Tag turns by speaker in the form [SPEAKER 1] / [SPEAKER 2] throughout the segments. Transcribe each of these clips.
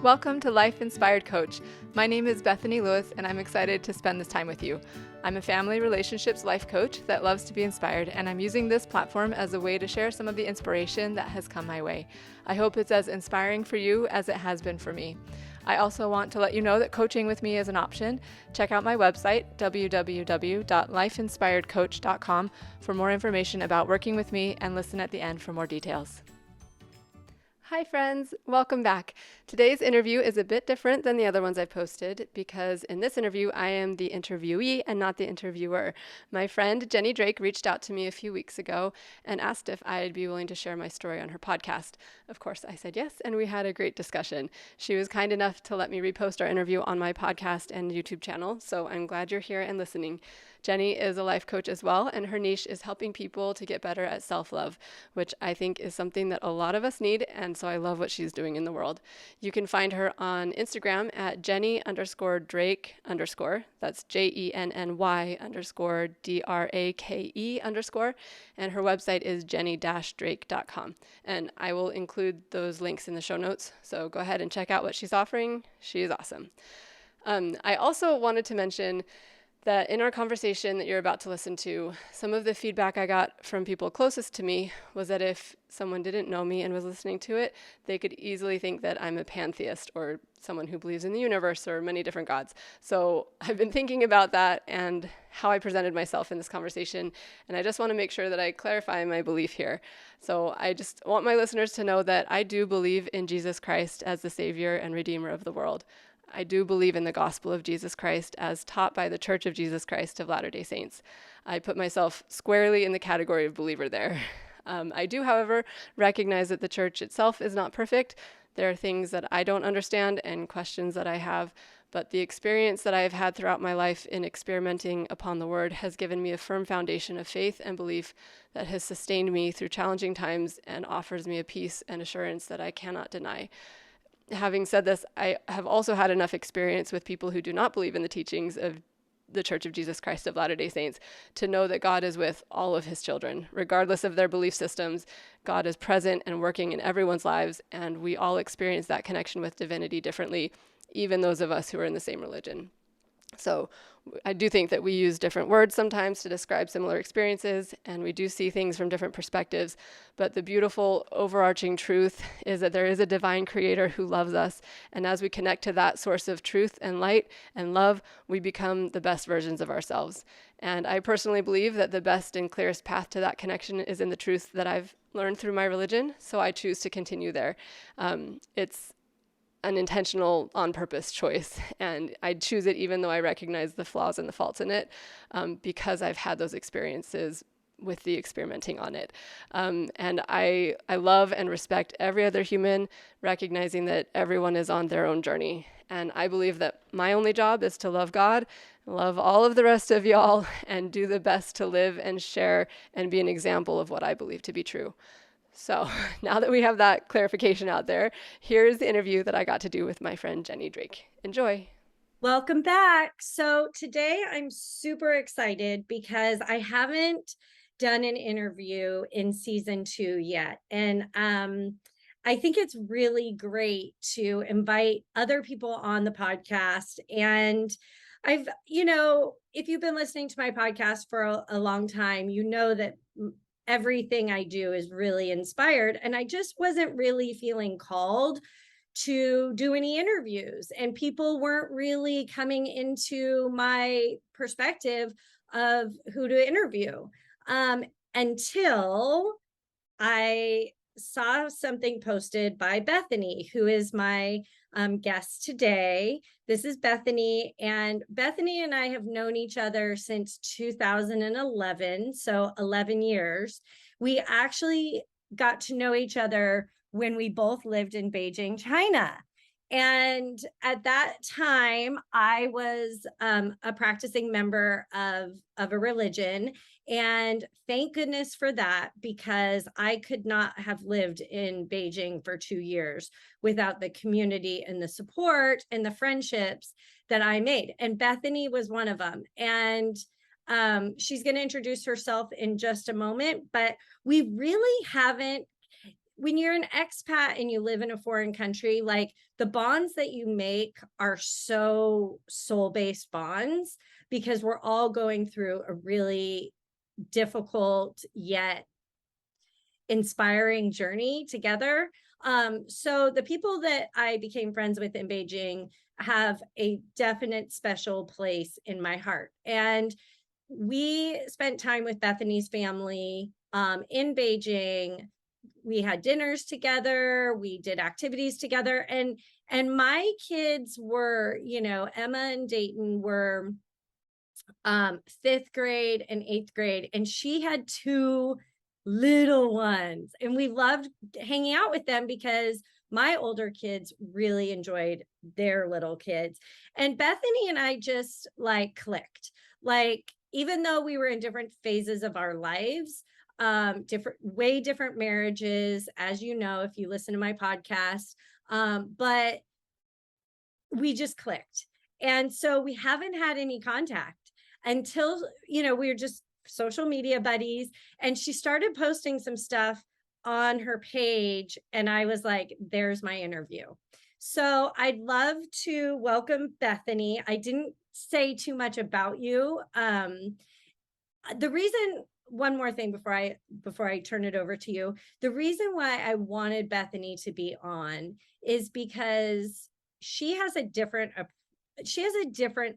[SPEAKER 1] Welcome to Life Inspired Coach. My name is Bethany Lewis, and I'm excited to spend this time with you. I'm a family relationships life coach that loves to be inspired, and I'm using this platform as a way to share some of the inspiration that has come my way. I hope it's as inspiring for you as it has been for me. I also want to let you know that coaching with me is an option. Check out my website, www.lifeinspiredcoach.com, for more information about working with me, and listen at the end for more details. Hi friends, welcome back. Today's interview is a bit different than the other ones I've posted because in this interview I am the interviewee and not the interviewer. My friend Jenny Drake reached out to me a few weeks ago and asked if I'd be willing to share my story on her podcast. Of course I said yes, and we had a great discussion. She was kind enough to let me repost our interview on my podcast and YouTube channel, so I'm glad you're here and listening. Jenny is a life coach as well, and her niche is helping people to get better at self-love, which I think is something that a lot of us need, and so I love what she's doing in the world. You can find her on Instagram at Jenny_Drake_. That's JENNY_DRAKE_. And her website is jenny-drake.com. And I will include those links in the show notes, so go ahead and check out what she's offering. She is awesome. I also wanted to mention that in our conversation that you're about to listen to, some of the feedback I got from people closest to me was that if someone didn't know me and was listening to it, they could easily think that I'm a pantheist or someone who believes in the universe or many different gods. So I've been thinking about that and how I presented myself in this conversation, and I just want to make sure that I clarify my belief here. So I just want my listeners to know that I do believe in Jesus Christ as the Savior and Redeemer of the world. I do believe in the gospel of Jesus Christ as taught by the Church of Jesus Christ of Latter-day Saints. I put myself squarely in the category of believer there. I do, however, recognize that the church itself is not perfect. There are things that I don't understand and questions that I have, but the experience that I have had throughout my life in experimenting upon the word has given me a firm foundation of faith and belief that has sustained me through challenging times and offers me a peace and assurance that I cannot deny. Having said this, I have also had enough experience with people who do not believe in the teachings of the Church of Jesus Christ of Latter-day Saints to know that God is with all of his children. Regardless of their belief systems, God is present and working in everyone's lives, and we all experience that connection with divinity differently, even those of us who are in the same religion. So I do think that we use different words sometimes to describe similar experiences, and we do see things from different perspectives. But the beautiful overarching truth is that there is a divine creator who loves us. And as we connect to that source of truth and light and love, we become the best versions of ourselves. And I personally believe that the best and clearest path to that connection is in the truth that I've learned through my religion. So I choose to continue there. It's an intentional, on-purpose choice, and I choose it even though I recognize the flaws and the faults in it, because I've had those experiences with the experimenting on it. And I love and respect every other human, recognizing that everyone is on their own journey. And I believe that my only job is to love God, love all of the rest of y'all, and do the best to live and share and be an example of what I believe to be true. So now that we have that clarification out there, here's the interview that I got to do with my friend Jenny Drake. Enjoy.
[SPEAKER 2] Welcome back. So today I'm super excited because I haven't done an interview in season 2 yet. And I think it's really great to invite other people on the podcast. And if you've been listening to my podcast for a long time, you know that everything I do is really inspired. And I just wasn't really feeling called to do any interviews, and people weren't really coming into my perspective of who to interview until I saw something posted by Bethany, who is my guest today. This is Bethany, and Bethany and I have known each other since 2011, so 11 years. We actually got to know each other when we both lived in Beijing, China. And at that time, I was a practicing member of a religion. And thank goodness for that, because I could not have lived in Beijing for 2 years without the community and the support and the friendships that I made. And Bethany was one of them. And she's going to introduce herself in just a moment, but we really haven't when you're an expat and you live in a foreign country, like the bonds that you make are so soul-based bonds because we're all going through a really difficult yet inspiring journey together. So the people that I became friends with in Beijing have a definite special place in my heart. And we spent time with Bethany's family in Beijing. We had dinners together, we did activities together, and my kids were, you know, Emma and Dayton were 5th grade and 8th grade, and she had 2 little ones, and we loved hanging out with them because my older kids really enjoyed their little kids. And Bethany and I just like clicked. Like, even though we were in different phases of our lives, way different marriages, as you know, if you listen to my podcast, but we just clicked. And so we haven't had any contact until, you know, we were just social media buddies. And she started posting some stuff on her page. And I was like, there's my interview. So I'd love to welcome Bethany. I didn't say too much about you. The reason, one more thing before I turn it over to you, the reason why I wanted Bethany to be on is because she has a different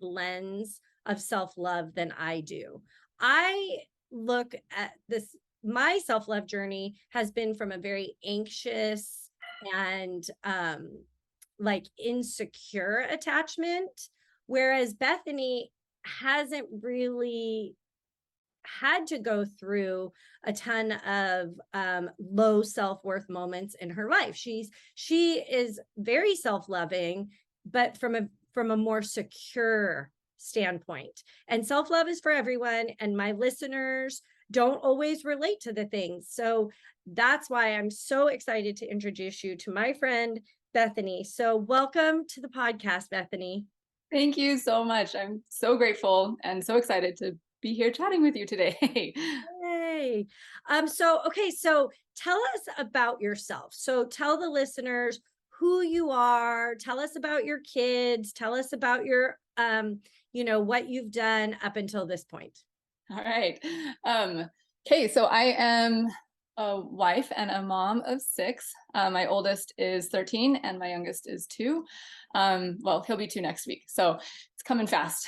[SPEAKER 2] lens of self-love than I do. I look at this, my self-love journey has been from a very anxious and like insecure attachment, whereas Bethany hasn't really had to go through a ton of low self-worth moments in her life. She is very self-loving, but from a more secure standpoint. And self-love is for everyone, and my listeners don't always relate to the things. So that's why I'm so excited to introduce you to my friend Bethany. So welcome to the podcast, Bethany.
[SPEAKER 3] Thank you so much. I'm so grateful and so excited to be here chatting with you today.
[SPEAKER 2] Yay. So tell us about yourself. So tell the listeners who you are, tell us about your kids, tell us about your you know, what you've done up until this point.
[SPEAKER 3] All right. Okay, so I am a wife and a mom of 6. My oldest is 13 and my youngest is 2. Well, he'll be 2 next week, so it's coming fast.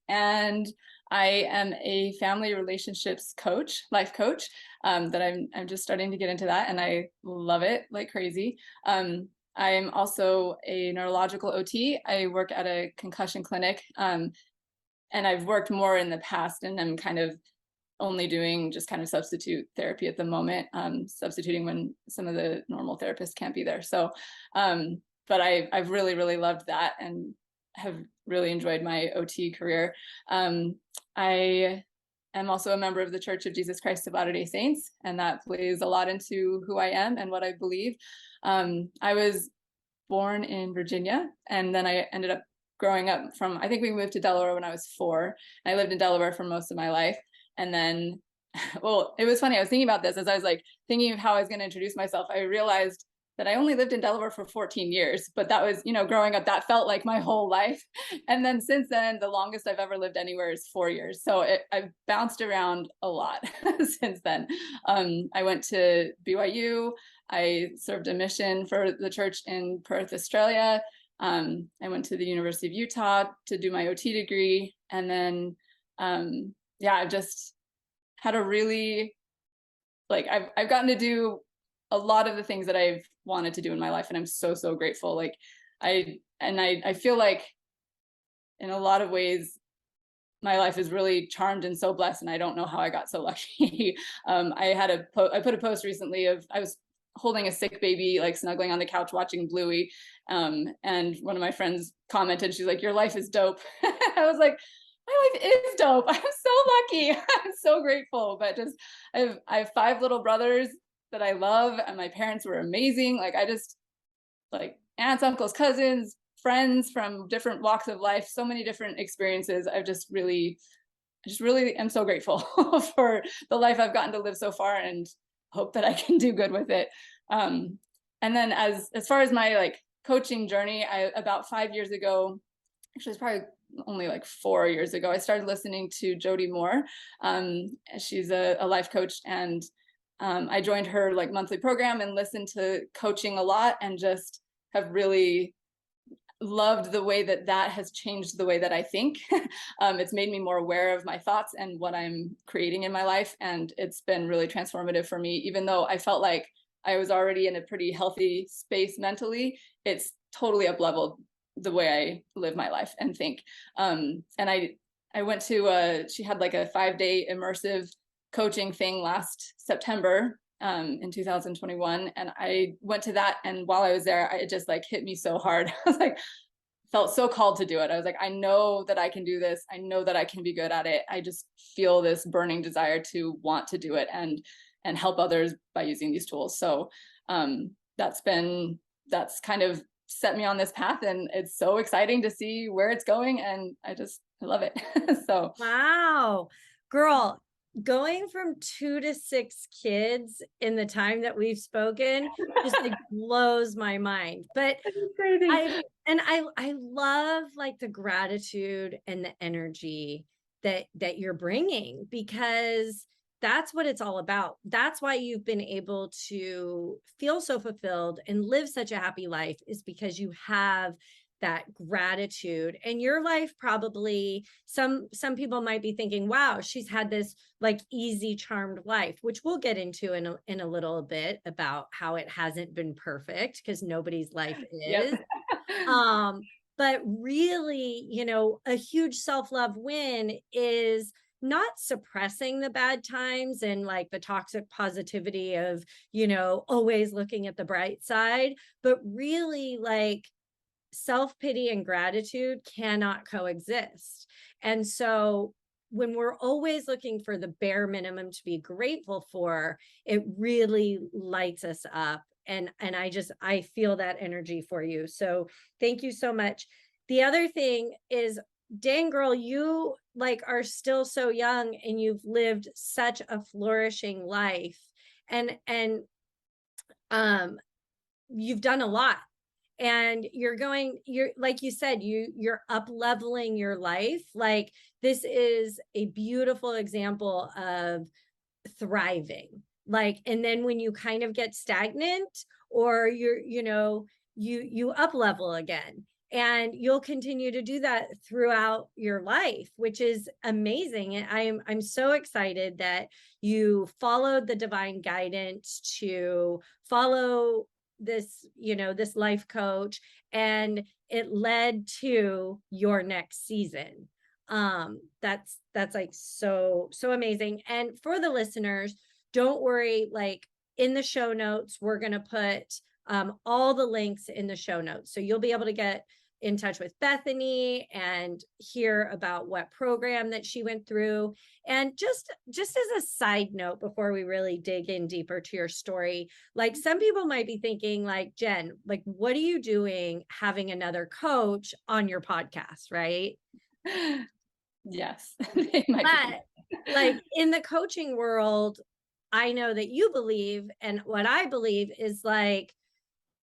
[SPEAKER 3] And I am a family relationships coach, life coach, that I'm just starting to get into that, and I love it like crazy. I'm also a neurological OT. I work at a concussion clinic, and I've worked more in the past, and I'm kind of only doing just kind of substitute therapy at the moment, substituting when some of the normal therapists can't be there. So, but I've really, really loved that and have really enjoyed my OT career. I am also a member of the Church of Jesus Christ of Latter-day Saints, and that plays a lot into who I am and what I believe. I was born in Virginia, and then I ended up growing up I think we moved to Delaware when I was 4. I lived in Delaware for most of my life. And then, well, it was funny. I was thinking about this as I was like thinking of how I was going to introduce myself. I realized that I only lived in Delaware for 14 years, but that was, you know, growing up, that felt like my whole life. And then since then, the longest I've ever lived anywhere is 4 years. So I've bounced around a lot since then. I went to BYU. I served a mission for the church in Perth, Australia. I went to the University of Utah to do my OT degree. And then, yeah, I've just had a really, like, I've gotten to do a lot of the things that I've wanted to do in my life, and I'm so, so grateful. Like, I feel like in a lot of ways, my life is really charmed and so blessed, and I don't know how I got so lucky. I put a post recently of, I was holding a sick baby, like snuggling on the couch watching Bluey, and one of my friends commented, she's like, "Your life is dope." I was like, my life is dope. I'm so lucky. I'm so grateful. But just I have 5 little brothers that I love, and my parents were amazing. Like, I just, like, aunts, uncles, cousins, friends from different walks of life, so many different experiences. I just really am so grateful for the life I've gotten to live so far, and hope that I can do good with it. And then as far as my like coaching journey, about 5 years ago, actually it's probably only like 4 years ago, I started listening to Jody Moore. She's a life coach, and I joined her like monthly program and listened to coaching a lot, and just have really loved the way that that has changed the way that I think. It's made me more aware of my thoughts and what I'm creating in my life. And it's been really transformative for me, even though I felt like I was already in a pretty healthy space mentally. It's totally up leveled the way I live my life and think. And I went to she had like a 5-day immersive coaching thing last September in 2021, and I went to that, and while I was there, it just like hit me so hard. I was like, felt so called to do it. I was like, I know that I can do this. I know that I can be good at it. I just feel this burning desire to want to do it and help others by using these tools. So that's kind of set me on this path, and it's so exciting to see where it's going, and I love it. So
[SPEAKER 2] wow, girl, going from 2 to 6 kids in the time that we've spoken just like blows my mind. But I love like the gratitude and the energy that you're bringing, because that's what it's all about. That's why you've been able to feel so fulfilled and live such a happy life, is because you have that gratitude. And your life, probably some people might be thinking, wow, she's had this like easy, charmed life, which we'll get into in a little bit about how it hasn't been perfect, because nobody's life is.
[SPEAKER 3] Yep.
[SPEAKER 2] But really, a huge self-love win is not suppressing the bad times and like the toxic positivity of, always looking at the bright side, but really like self-pity and gratitude cannot coexist. And so when we're always looking for the bare minimum to be grateful for, it really lights us up. And I feel that energy for you. So thank you so much. The other thing is, dang girl, you like are still so young and you've lived such a flourishing life. And you've done a lot. And you're like you said, you're up leveling your life. Like, this is a beautiful example of thriving. Like, and then when you kind of get stagnant, or you up level again, and you'll continue to do that throughout your life, which is amazing. And I'm so excited that you followed the divine guidance to follow this life coach, and it led to your next season. That's like so amazing. And for the listeners, don't worry, like in the show notes, we're going to put all the links in the show notes, so you'll be able to get in touch with Bethany and hear about what program that she went through. And just as a side note, before we really dig in deeper to your story, like some people might be thinking like, Jen, like, what are you doing having another coach on your podcast, right?
[SPEAKER 3] Yes.
[SPEAKER 2] But like in the coaching world, I know that you believe, and what I believe is like,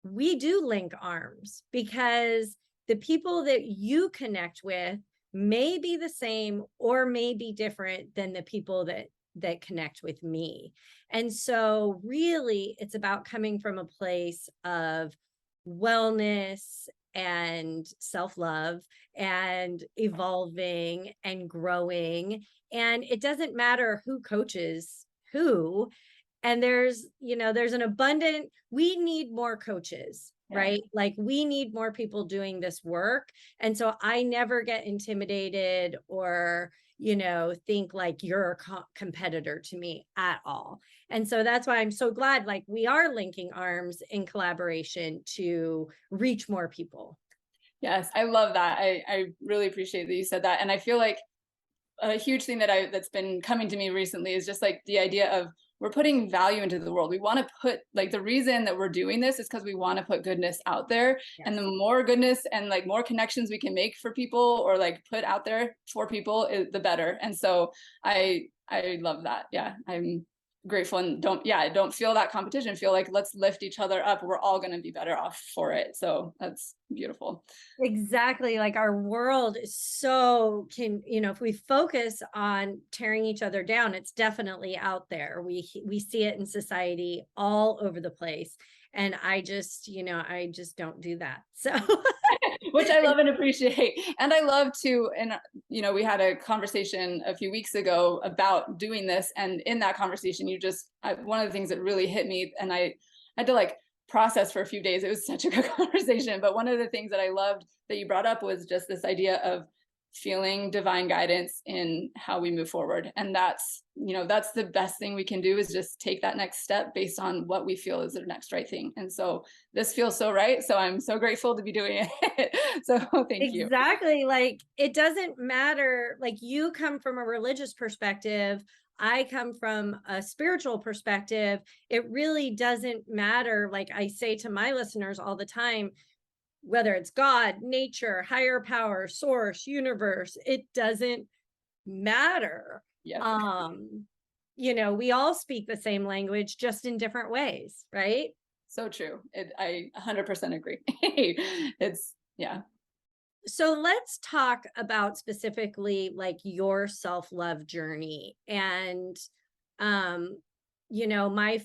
[SPEAKER 2] we do link arms, because the people that you connect with may be the same or may be different than the people that connect with me. And so really it's about coming from a place of wellness and self-love and evolving and growing. And it doesn't matter who coaches who. And there's an abundant, we need more coaches, right? Like, we need more people doing this work. And so I never get intimidated or, think like you're a competitor to me at all. And so that's why I'm so glad, like, we are linking arms in collaboration to reach more people.
[SPEAKER 3] Yes, I love that. I really appreciate that you said that. And I feel like a huge thing that's been coming to me recently is just like the idea of, we're putting value into the world. We want to put, like, the reason that we're doing this is because we want to put goodness out there. Yes. And the more goodness and like more connections we can make for people, or like put out there for people, the better. And so I love that. Yeah, I'm grateful and don't feel that competition, feel like let's lift each other up. We're all going to be better off for it. So that's beautiful.
[SPEAKER 2] Exactly. Like our world is so if we focus on tearing each other down, it's definitely out there. We see it in society all over the place. And I just don't do that. So
[SPEAKER 3] which I love and appreciate. And I love to, and we had a conversation a few weeks ago about doing this. And in that conversation, one of the things that really hit me, and I had to like process for a few days. It was such a good conversation. But one of the things that I loved that you brought up was just this idea of feeling divine guidance in how we move forward. And that's the best thing we can do, is just take that next step based on what we feel is the next right thing. And so this feels so right. So I'm so grateful to be doing it. So thank you.
[SPEAKER 2] Exactly. Like it doesn't matter. Like you come from a religious perspective. I come from a spiritual perspective. It really doesn't matter. Like I say to my listeners all the time, whether it's God, nature, higher power, source, universe, it doesn't matter.
[SPEAKER 3] Yes.
[SPEAKER 2] We all speak the same language, just in different ways, right?
[SPEAKER 3] So true. I 100% agree. Yeah.
[SPEAKER 2] So let's talk about specifically like your self-love journey. And my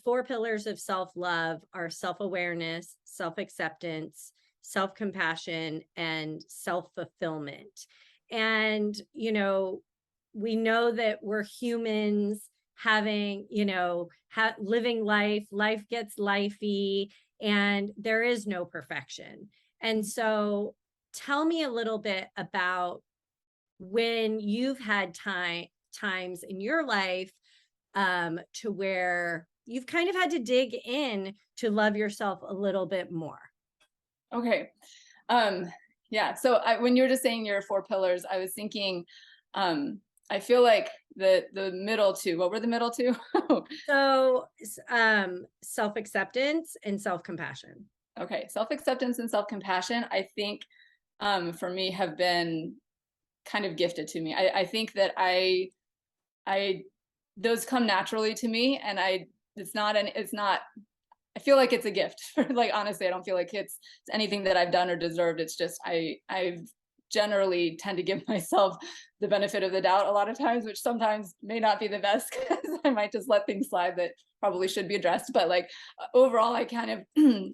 [SPEAKER 2] 4 pillars of self-love are self-awareness, self-acceptance, self-compassion, and self-fulfillment. And we know that we're humans having living life gets lifey, and there is no perfection. And so tell me a little bit about when you've had times in your life to where you've kind of had to dig in to love yourself a little bit more.
[SPEAKER 3] Okay. Yeah. So when you were just saying your 4 pillars, I was thinking, I feel like the middle 2, what were the middle 2?
[SPEAKER 2] So self-acceptance and self-compassion.
[SPEAKER 3] Okay. Self-acceptance and self-compassion, I think, for me have been kind of gifted to me. I think that I those come naturally to me, and I feel like it's a gift. Like, honestly, I don't feel like it's anything that I've done or deserved. It's just, I've generally tend to give myself the benefit of the doubt a lot of times, which sometimes may not be the best, because I might just let things slide that probably should be addressed. But like overall, I kind of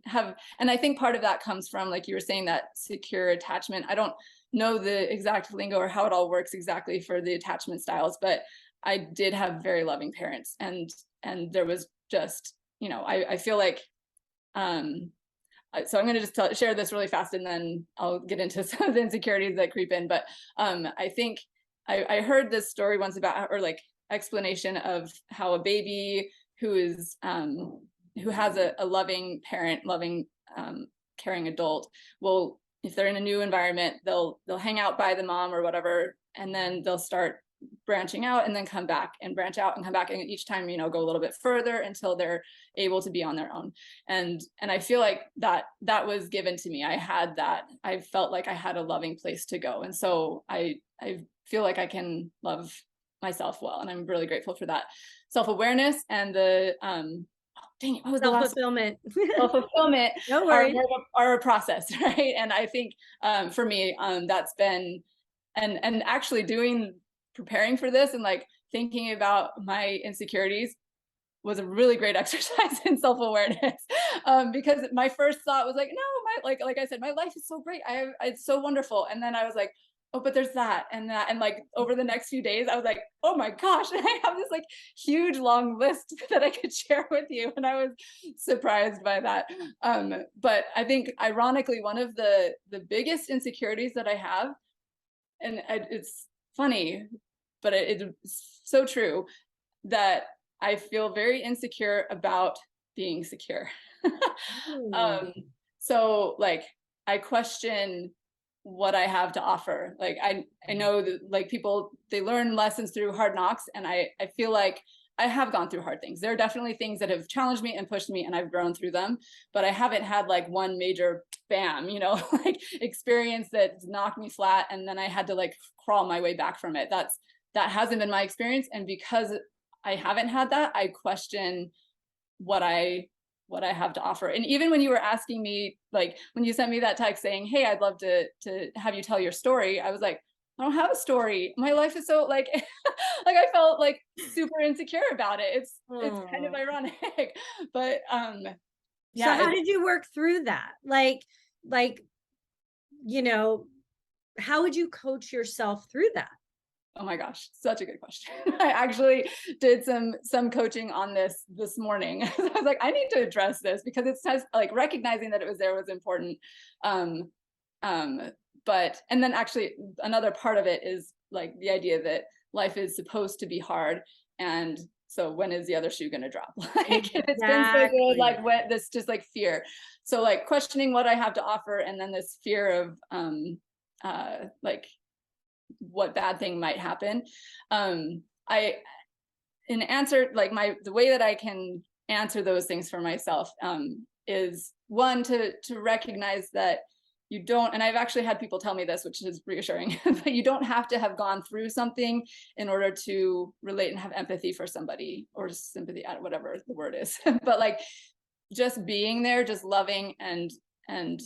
[SPEAKER 3] have, and I think part of that comes from, like you were saying, that secure attachment. I don't know the exact lingo or how it all works exactly for the attachment styles, but I did have very loving parents, and there was just, I feel like, so I'm going to just share this really fast, and then I'll get into some of the insecurities that creep in. But I think I heard this story once about, or like explanation of how a baby who has a loving parent, loving, caring adult, will, if they're in a new environment, they'll hang out by the mom or whatever, and then they'll start branching out and then come back and branch out and come back, and each time go a little bit further until they're able to be on their own. And I feel like that was given to me. I had that. I felt like I had a loving place to go, and so I feel like I can love myself well, and I'm really grateful for that. Self-awareness and the dang it, what was the last?
[SPEAKER 2] Self-fulfillment.
[SPEAKER 3] Self-fulfillment
[SPEAKER 2] No worries.
[SPEAKER 3] are a process, right? And I think for me, that's been, and actually preparing for this and like thinking about my insecurities was a really great exercise in self-awareness, because my first thought was like, no, like I said, my life is so great. It's so wonderful. And then I was like, oh, but there's that and that. And like over the next few days, I was like, oh my gosh, I have this like huge long list that I could share with you. And I was surprised by that. But I think ironically, one of the biggest insecurities that I have, and it's funny, but it's so true, that I feel very insecure about being secure. So like I question what I have to offer. Like I know that like people, they learn lessons through hard knocks, and I feel like I have gone through hard things. There are definitely things that have challenged me and pushed me, and I've grown through them, but I haven't had like one major bam, like experience that knocked me flat and then I had to like crawl my way back from it. That hasn't been my experience. And because I haven't had that, I question what I have to offer. And even when you were asking me, like when you sent me that text saying, hey, I'd love to have you tell your story, I was like, I don't have a story. My life is so like like I felt like super insecure about it. It's kind of ironic. But
[SPEAKER 2] So
[SPEAKER 3] yeah.
[SPEAKER 2] how did you work through that? Like, you know, how would you coach yourself through that?
[SPEAKER 3] Oh my gosh, such a good question. I actually did some coaching on this morning. I was like, I need to address this because it's like recognizing that it was there was important. Um, but and then actually another part of it is like the idea that life is supposed to be hard, and so when is the other shoe going to drop? Like if it's been so good, like what this just like fear. So like questioning what I have to offer, and then this fear of like what bad thing might happen. I in answer like the way that I can answer those things for myself is one to recognize that you don't, and I've actually had people tell me this, which is reassuring, but you don't have to have gone through something in order to relate and have empathy for somebody, or sympathy, whatever the word is. But like just being there, just loving and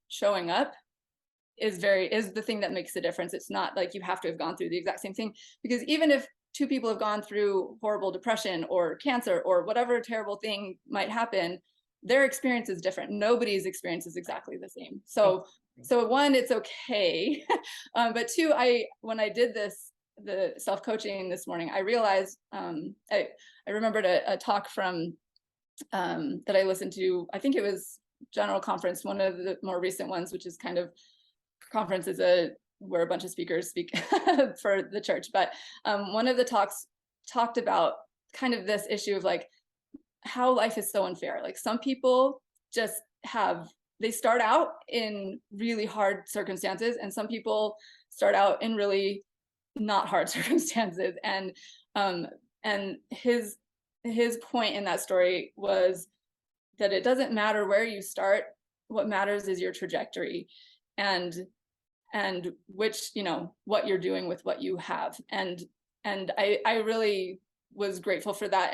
[SPEAKER 3] showing up is the thing that makes the difference. It's not like you have to have gone through the exact same thing, because even if two people have gone through horrible depression or cancer or whatever terrible thing might happen, their experience is different. Nobody's experience is exactly the same. So one, it's okay. But two, when I did the self-coaching this morning, I realized I remembered a talk from that I listened to. I think it was General Conference, one of the more recent ones, which is kind of conference is where a bunch of speakers speak for the church. But one of the talks talked about kind of this issue of like how life is so unfair. Like some people just they start out in really hard circumstances, and some people start out in really not hard circumstances. And his point in that story was that it doesn't matter where you start. What matters is your trajectory, and which, what you're doing with what you have. And I really was grateful for that.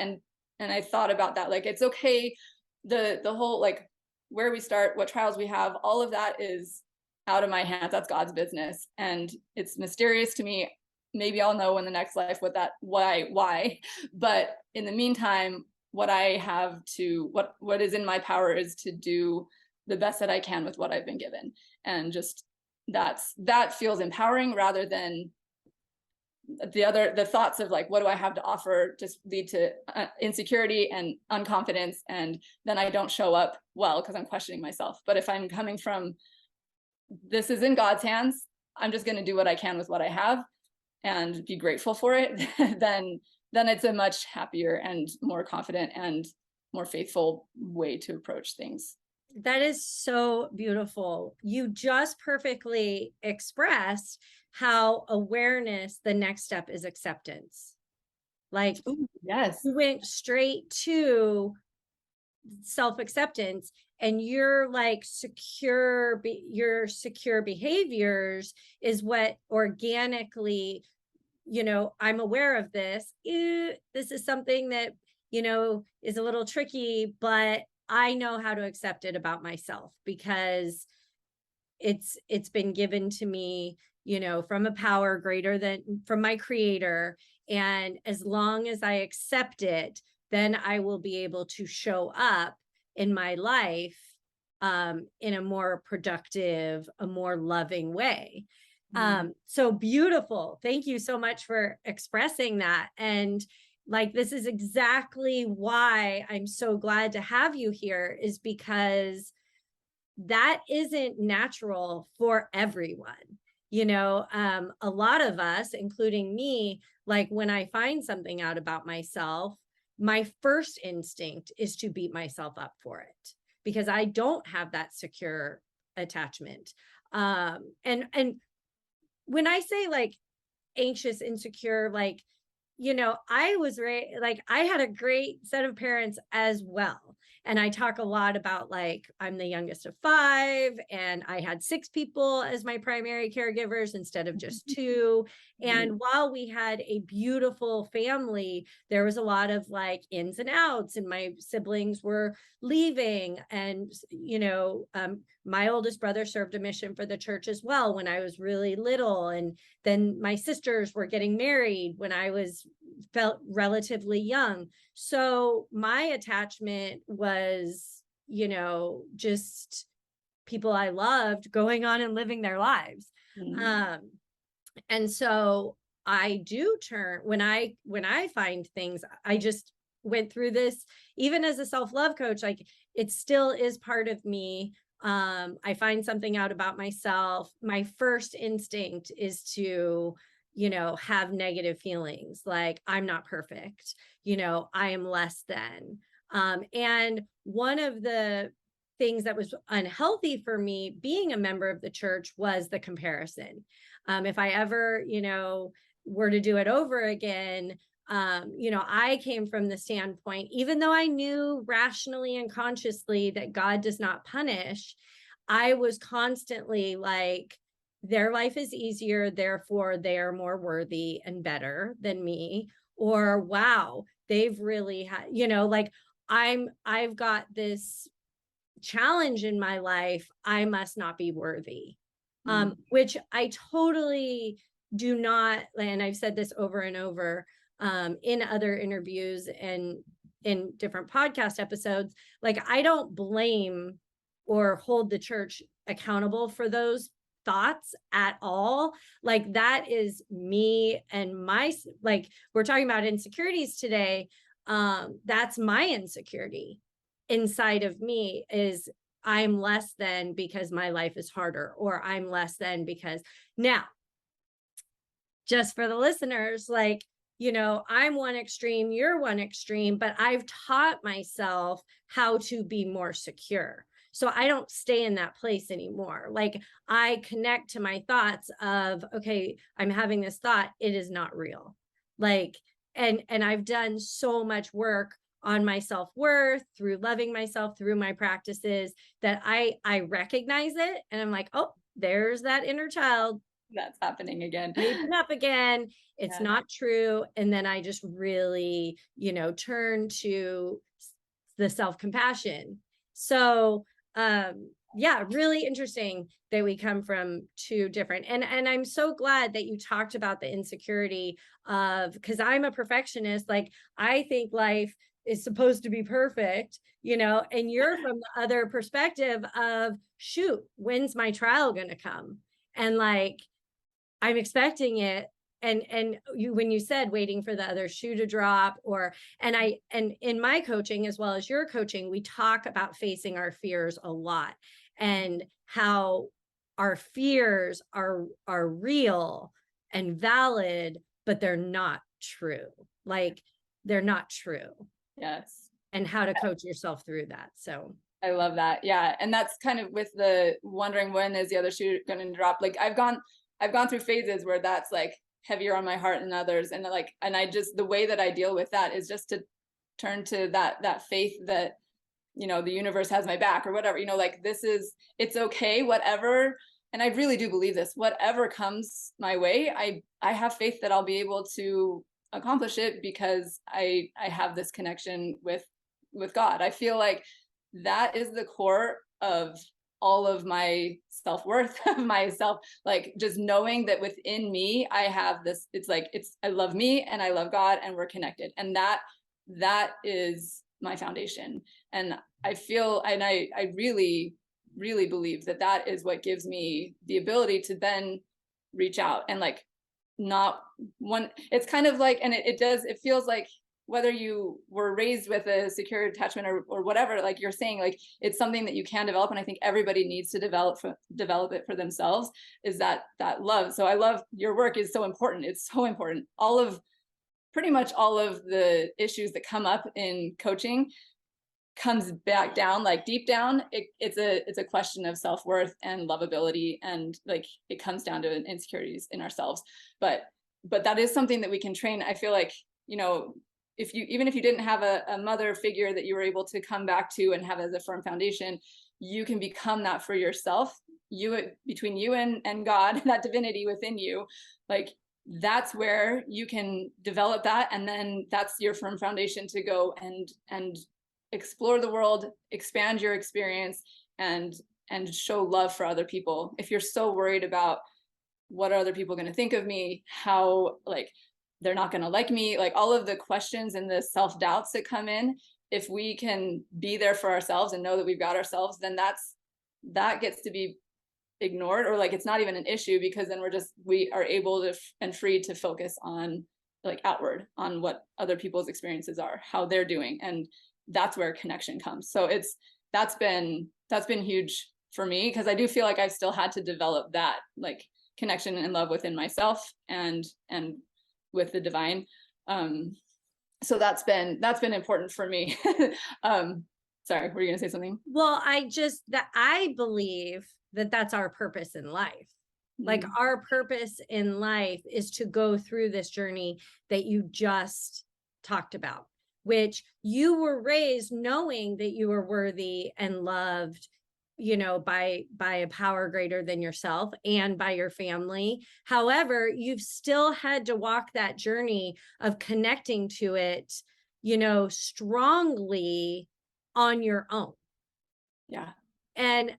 [SPEAKER 3] And I thought about that, like, it's okay. The whole, like, where we start, what trials we have, all of that is out of my hands. That's God's business. And it's mysterious to me. Maybe I'll know in the next life why. But in the meantime, what I have to, what is in my power is to do the best that I can with what I've been given. And just that feels empowering, rather than the thoughts of like, what do I have to offer, just lead to insecurity and unconfidence, and then I don't show up well because I'm questioning myself. But if I'm coming from, this is in God's hands, I'm just going to do what I can with what I have and be grateful for it, then it's a much happier and more confident and more faithful way to approach things.
[SPEAKER 2] That is so beautiful. You just perfectly expressed how awareness, the next step is acceptance. Like,
[SPEAKER 3] ooh, yes,
[SPEAKER 2] you went straight to self-acceptance, and your like your secure behaviors is what organically, I'm aware of this. This is something that, is a little tricky, but I know how to accept it about myself, because it's been given to me, from a power greater than, from my creator. And as long as I accept it, then I will be able to show up in my life in a more productive, a more loving way. So beautiful. Thank you so much for expressing that. And like, this is exactly why I'm so glad to have you here, is because that isn't natural for everyone. A lot of us, including me, like when I find something out about myself, my first instinct is to beat myself up for it, because I don't have that secure attachment. And when I say like anxious, insecure, like, I was like, I had a great set of parents as well. And I talk a lot about, like, I'm the youngest of 5 and I had 6 people as my primary caregivers instead of just 2. And while we had a beautiful family, there was a lot of like ins and outs, and my siblings were leaving. And, my oldest brother served a mission for the church as well when I was really little. And then my sisters were getting married when I felt relatively young. So my attachment was, just people I loved going on and living their lives. And so I do turn when I find things. I just went through this even as a self-love coach. Like, it still is part of me. I find something out about myself. My first instinct is to, have negative feelings like I'm not perfect, I am less than. And one of the things that was unhealthy for me being a member of the church was the comparison. If I ever, were to do it over again, I came from the standpoint, even though I knew rationally and consciously that God does not punish, I was constantly like, their life is easier, therefore they are more worthy and better than me. Or, wow, they've really had, like, I've got this challenge in my life, I must not be worthy. Which I totally do not, and I've said this over and over in other interviews and in different podcast episodes. Like, I don't blame or hold the church accountable for those thoughts at all. Like, that is me and my, like, we're talking about insecurities today. That's my insecurity inside of me, is I'm less than because my life is harder, or I'm less than because now, just for the listeners, like, I'm one extreme, you're one extreme, but I've taught myself how to be more secure. So I don't stay in that place anymore. Like, I connect to my thoughts of, okay, I'm having this thought, it is not real. Like, and I've done so much work on my self-worth through loving myself through my practices that I recognize it, and I'm like, oh, there's that inner child
[SPEAKER 3] that's happening again.
[SPEAKER 2] creeping up again. It's
[SPEAKER 3] Yeah.
[SPEAKER 2] not true. And then I just really, turn to the self-compassion. So yeah, really interesting that we come from two different, and I'm so glad that you talked about the insecurity of, because I'm a perfectionist. Like, I think life is supposed to be perfect, and you're from the other perspective of, shoot, when's my trial gonna come? And like, I'm expecting it. And you, when you said waiting for the other shoe to drop, and in my coaching, as well as your coaching, we talk about facing our fears a lot, and how our fears are real and valid, but they're not true. Like, they're not true.
[SPEAKER 3] Yes.
[SPEAKER 2] And how to coach yourself through that. So
[SPEAKER 3] I love that. Yeah. And that's kind of with the wondering when is the other shoe going to drop. Like, I've gone through phases where that's like heavier on my heart than others. And like, and I just, the way that I deal with that is just to turn to that faith that, the universe has my back, or whatever, like, it's okay, whatever. And I really do believe this, whatever comes my way, I have faith that I'll be able to accomplish it, because I have this connection with God. I feel like that is the core of all of my self-worth, of myself, like, just knowing that within me, I have this, I love me and I love God and we're connected. And that is my foundation. And I feel, and I really, really believe that is what gives me the ability to then reach out and, like, not one, it's kind of like, and it feels like, whether you were raised with a secure attachment or whatever, like you're saying, like, it's something that you can develop. And I think everybody needs to develop it for themselves, is that love. So I love your work is so important. It's so important. Pretty much all of the issues that come up in coaching comes back down, like deep down, it's a question of self-worth and lovability. And like, it comes down to insecurities in ourselves. But that is something that we can train. I feel like, even if you didn't have a mother figure that you were able to come back to and have as a firm foundation, you can become that for yourself. Between you and God, that divinity within you, like that's where you can develop that, and then that's your firm foundation to go and explore the world, expand your experience, and show love for other people. If you're so worried about what are other people going to think of me, how like they're not going to like me, like all of the questions and the self-doubts that come in, if we can be there for ourselves and know that we've got ourselves, then that gets to be ignored, or like it's not even an issue, because then we are able to and free to focus on like outward, on what other people's experiences are, how they're doing, and that's where connection comes. So that's been huge for me, because I do feel like I've still had to develop that like connection and love within myself and with the divine. So that's been important for me. Sorry, were you gonna say something?
[SPEAKER 2] Well, I believe that that's our purpose in life. Like our purpose in life is to go through this journey that you just talked about, which you were raised knowing that you were worthy and loved, you know, by a power greater than yourself and by your family. However, you've still had to walk that journey of connecting to it, you know, strongly on your own.
[SPEAKER 3] Yeah.
[SPEAKER 2] And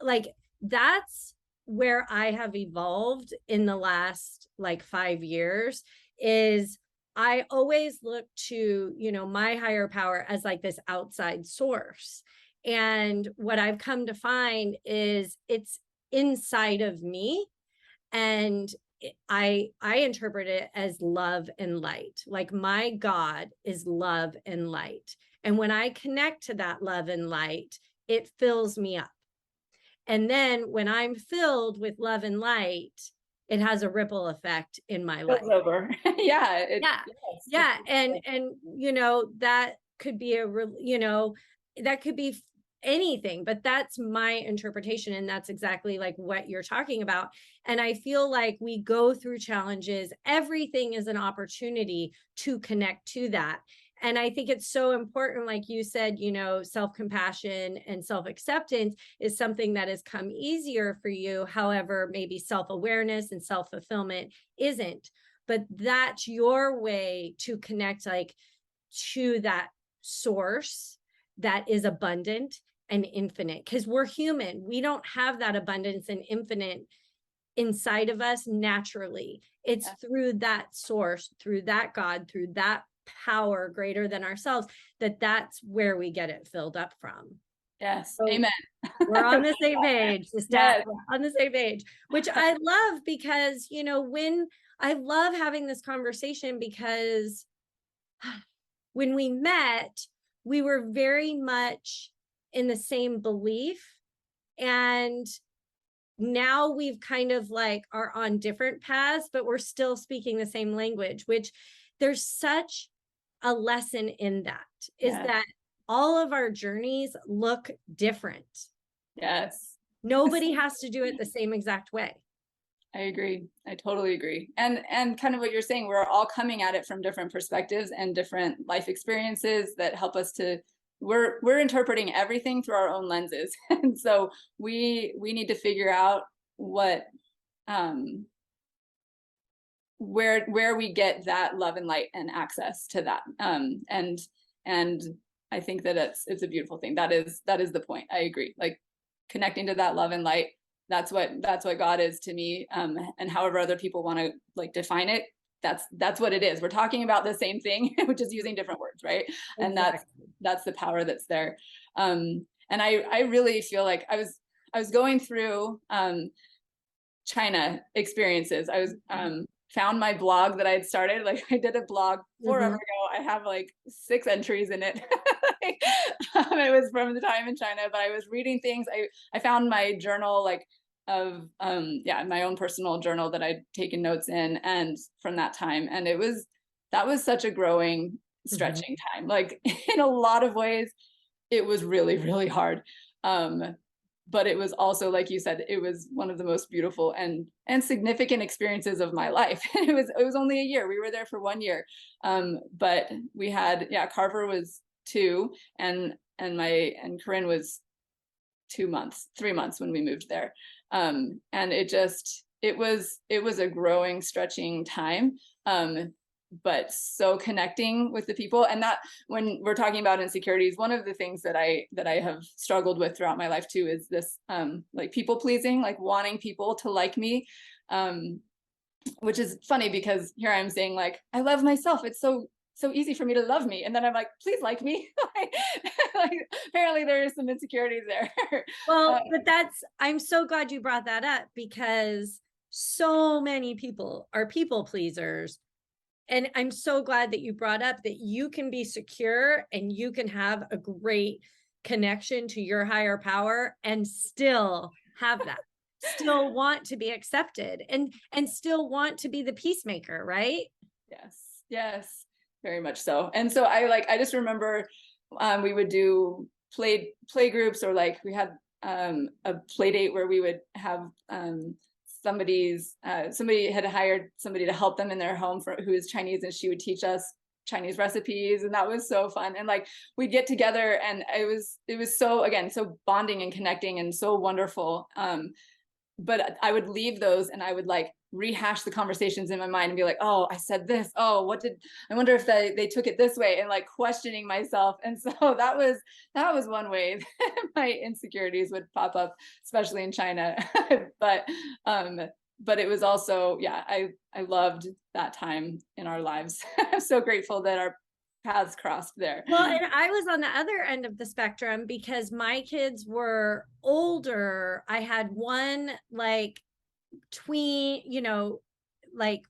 [SPEAKER 2] like that's where I have evolved in the last like 5 years. Is I always look to, you know, my higher power as like this outside source. And what I've come to find is it's inside of me. And I interpret it as love and light. Like my God is love and light. And when I connect to that love and light, it fills me up. And then when I'm filled with love and light, it has a ripple effect in my life.
[SPEAKER 3] Over. Yeah.
[SPEAKER 2] Yeah. And you know, that could be that could be anything, but that's my interpretation. And that's exactly like what you're talking about. And I feel like we go through challenges. Everything is an opportunity to connect to that. And I think it's so important, like you said, you know, self-compassion and self-acceptance is something that has come easier for you. However, maybe self-awareness and self-fulfillment isn't. But that's your way to connect like to that source that is abundant and infinite, because we're human. We don't have that abundance and infinite inside of us naturally. It's through that source, through that God, through that power greater than ourselves, that's where we get it filled up from.
[SPEAKER 3] Yes.
[SPEAKER 2] So
[SPEAKER 3] amen.
[SPEAKER 2] We're on the same page.
[SPEAKER 3] Yes.
[SPEAKER 2] We're on the same page, which I love, because, you know, when I love having this conversation, because when we met, we were very much in the same belief. And now we've kind of like are on different paths, but we're still speaking the same language, which there's such a lesson in that, is that all of our journeys look different.
[SPEAKER 3] Yes.
[SPEAKER 2] Nobody has to do it the same exact way.
[SPEAKER 3] I agree. I totally agree. And kind of what you're saying, we're all coming at it from different perspectives and different life experiences that help us to, we're interpreting everything through our own lenses. And so we need to figure out what, where we get that love and light and access to that. And I think that it's a beautiful thing. That is the point. I agree. Like connecting to that love and light, that's what God is to me. And however other people want to like define it, that's what it is. We're talking about the same thing, which is using different words, right? Exactly. And that's the power that's there. And I really feel like I was going through China experiences. I was found my blog that I had started. Like I did a blog forever ago. I have like 6 entries in it. It was from the time in China, but I was reading things. I found my journal, like of my own personal journal that I'd taken notes in, and from that time, and that was such a growing, stretching time. Like in a lot of ways, it was really, really hard. but it was also, like you said, it was one of the most beautiful and significant experiences of my life. It was only a year. We were there for 1 year. But we had, yeah, Carver was 2, and Corinne was 2 months, 3 months when we moved there. And it was a growing, stretching time. But so connecting with the people. And that, when we're talking about insecurities, one of the things that I have struggled with throughout my life too is this like people pleasing, like wanting people to like me, which is funny because here I'm saying like, I love myself, it's so easy for me to love me, and then I'm like, please like me. Like, apparently there are some insecurities there.
[SPEAKER 2] Well, but I'm so glad you brought that up, because so many people are people pleasers. And I'm so glad that you brought up that you can be secure and you can have a great connection to your higher power and still have that, still want to be accepted, and still want to be the peacemaker, right?
[SPEAKER 3] Yes, very much so. And so I just remember we would do play groups, or like we had a play date where we would have somebody had hired somebody to help them in their home who is Chinese, and she would teach us Chinese recipes, and that was so fun. And like we'd get together, and it was so, again, so bonding and connecting and so wonderful. But I would leave those and I would like rehash the conversations in my mind and be like, oh, I said this. Oh, I wonder if they took it this way, and like questioning myself. And so that was one way that my insecurities would pop up, especially in China. But it was also, yeah, I loved that time in our lives. I'm so grateful that our paths crossed there.
[SPEAKER 2] Well, and I was on the other end of the spectrum because my kids were older. I had one like tween, like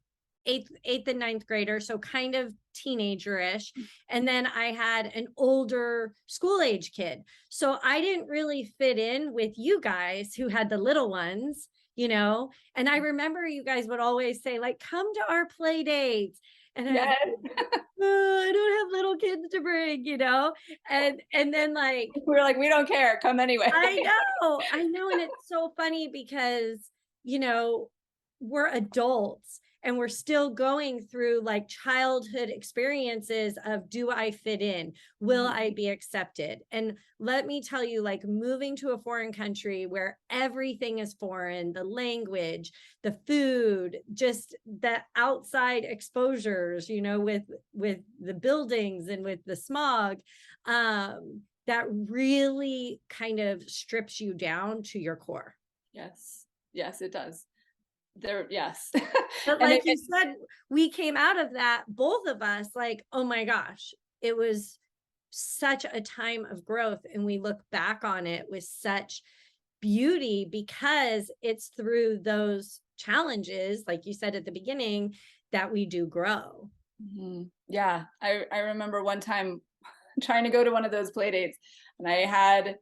[SPEAKER 2] eighth and ninth grader, so kind of teenager-ish. And then I had an older school age kid. So I didn't really fit in with you guys who had the little ones, and I remember you guys would always say like, come to our play dates. And
[SPEAKER 3] Yes.
[SPEAKER 2] I don't have little kids to bring, and then like
[SPEAKER 3] we're like, we don't care, come anyway.
[SPEAKER 2] I know. And it's so funny because, we're adults and we're still going through like childhood experiences of, do I fit in? Will I be accepted? And let me tell you, like moving to a foreign country where everything is foreign, the language, the food, just the outside exposures, with the buildings and with the smog, that really kind of strips you down to your core.
[SPEAKER 3] Yes, it does. Yes.
[SPEAKER 2] But like you said, we came out of that, both of us, like, oh my gosh, it was such a time of growth. And we look back on it with such beauty because it's through those challenges, like you said at the beginning, that we do grow.
[SPEAKER 3] Mm-hmm. Yeah. I remember one time trying to go to one of those play dates, and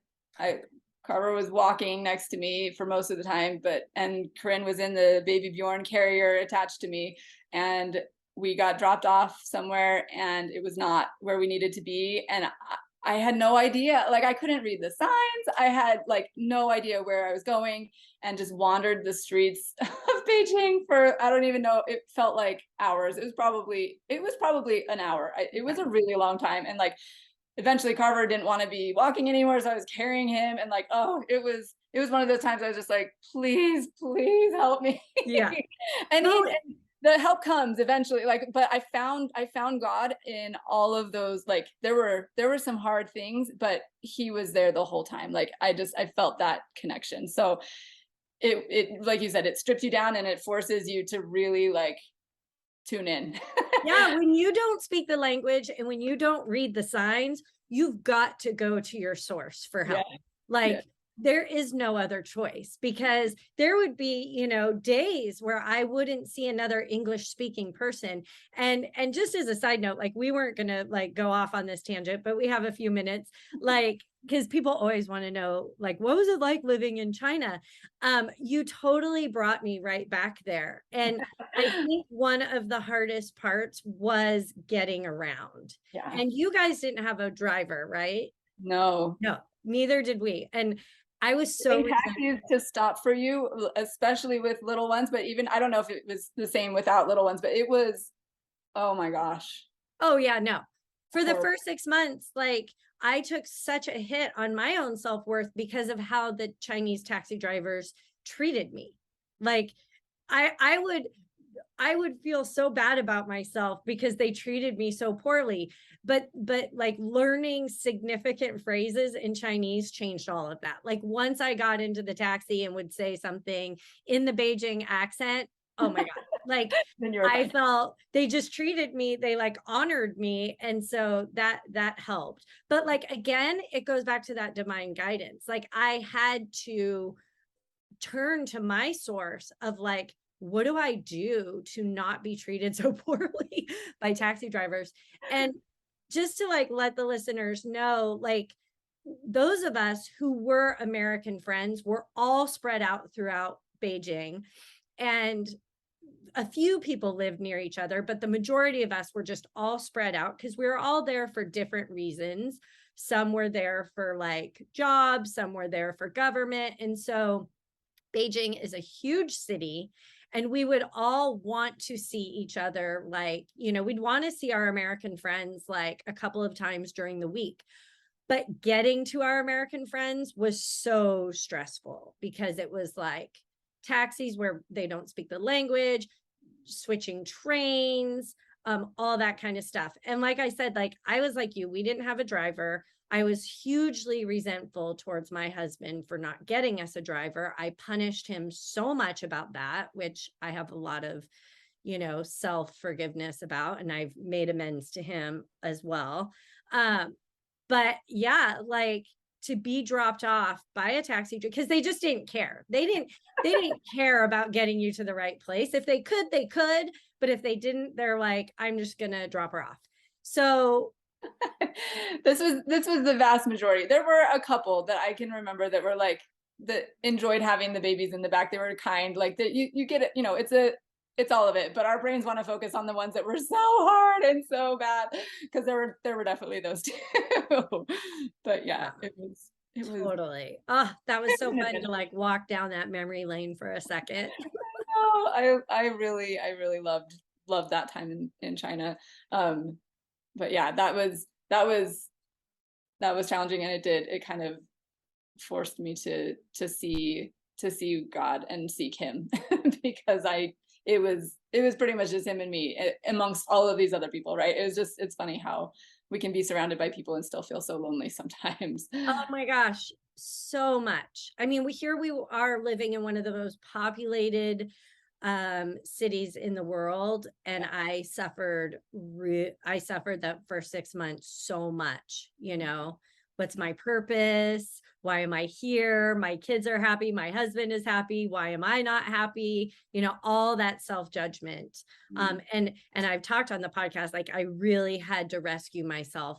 [SPEAKER 3] Carver was walking next to me for most of the time, and Corinne was in the baby Bjorn carrier attached to me, and we got dropped off somewhere and it was not where we needed to be. And I had no idea, like I couldn't read the signs. I had like no idea where I was going, and just wandered the streets of Beijing for, I don't even know, it felt like hours. It was probably an hour. It was a really long time. And like, eventually Carver didn't want to be walking anymore, so I was carrying him, and like, oh, it was one of those times I was just like, please help me.
[SPEAKER 2] Yeah.
[SPEAKER 3] And the help comes eventually, like, but I found God in all of those. Like there were some hard things, but he was there the whole time. Like I felt that connection. So it like you said, it strips you down and it forces you to really like tune in.
[SPEAKER 2] Yeah, when you don't speak the language and when you don't read the signs, you've got to go to your source for help. Yeah. Like there is no other choice, because there would be, days where I wouldn't see another English speaking person. And just as a side note, like we weren't going to like go off on this tangent, but we have a few minutes, like, because people always want to know, like, what was it like living in China? You totally brought me right back there. And I think one of the hardest parts was getting around. Yeah. And you guys didn't have a driver, right?
[SPEAKER 3] No,
[SPEAKER 2] neither did we. And I was so
[SPEAKER 3] Getting taxis to stop for you, especially with little ones, but even, I don't know if it was the same without little ones, but it was, oh my gosh.
[SPEAKER 2] Oh yeah, no. For the
[SPEAKER 3] Horrible.
[SPEAKER 2] first 6 months, like I took such a hit on my own self-worth because of how the Chinese taxi drivers treated me. Like I would feel so bad about myself because they treated me so poorly. But like learning significant phrases in Chinese changed all of that. Like once I got into the taxi and would say something in the Beijing accent, oh my God. Like
[SPEAKER 3] Then you're
[SPEAKER 2] I
[SPEAKER 3] fine.
[SPEAKER 2] felt they just treated me, they like honored me. And so that helped. But like again, it goes back to that divine guidance. Like I had to turn to my source of like, what do I do to not be treated so poorly by taxi drivers? And just to like let the listeners know, like those of us who were American friends were all spread out throughout Beijing. And a few people lived near each other, but the majority of us were just all spread out because we were all there for different reasons. Some were there for like jobs, some were there for government. And so Beijing is a huge city, and we would all want to see each other. Like, you know, we'd want to see our American friends like a couple of times during the week. But getting to our American friends was so stressful because it was like taxis where they don't speak the language, switching trains, all that kind of stuff. And like I said, like I was like you, we didn't have a driver. I was hugely resentful towards my husband for not getting us a driver. I punished him so much about that, which I have a lot of, you know, self forgiveness about, and I've made amends to him as well. But yeah, like to be dropped off by a taxi because they just didn't care. They didn't care about getting you to the right place. If they could, they could, but if they didn't, they're like, I'm just gonna drop her off. So
[SPEAKER 3] This was the vast majority. There were a couple that I can remember that were like, that enjoyed having the babies in the back. They were kind, like that you get it, you know, it's all of it, but our brains want to focus on the ones that were so hard and so bad, because there were definitely those too. But yeah, it was
[SPEAKER 2] totally. Oh, that was so
[SPEAKER 3] an
[SPEAKER 2] fun to
[SPEAKER 3] adventure.
[SPEAKER 2] like walk down that memory lane for a second.
[SPEAKER 3] Oh, I really loved that time in China. But yeah, that was challenging, and it kind of forced me to see God and seek him because it was pretty much just him and me amongst all of these other people, right? It's funny how we can be surrounded by people and still feel so lonely sometimes.
[SPEAKER 2] Oh my gosh, so much. I mean, we are living in one of the most populated cities in the world, and I suffered that first 6 months so much, you know. What's my purpose? Why am I here? My kids are happy, my husband is happy, why am I not happy? You know, all that self-judgment. And I've talked on the podcast, like I really had to rescue myself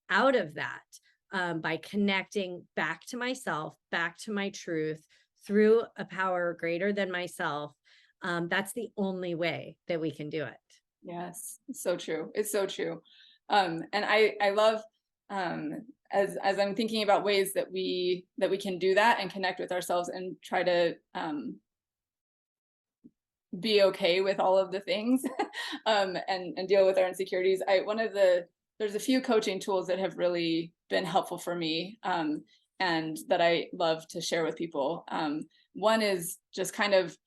[SPEAKER 2] out of that, by connecting back to myself, back to my truth through a power greater than myself. That's the only way that we can do it.
[SPEAKER 3] Yes, it's so true. It's so true. And I love, as I'm thinking about ways that we can do that and connect with ourselves and try to be okay with all of the things, and deal with our insecurities. There's a few coaching tools that have really been helpful for me, and that I love to share with people. One is just kind of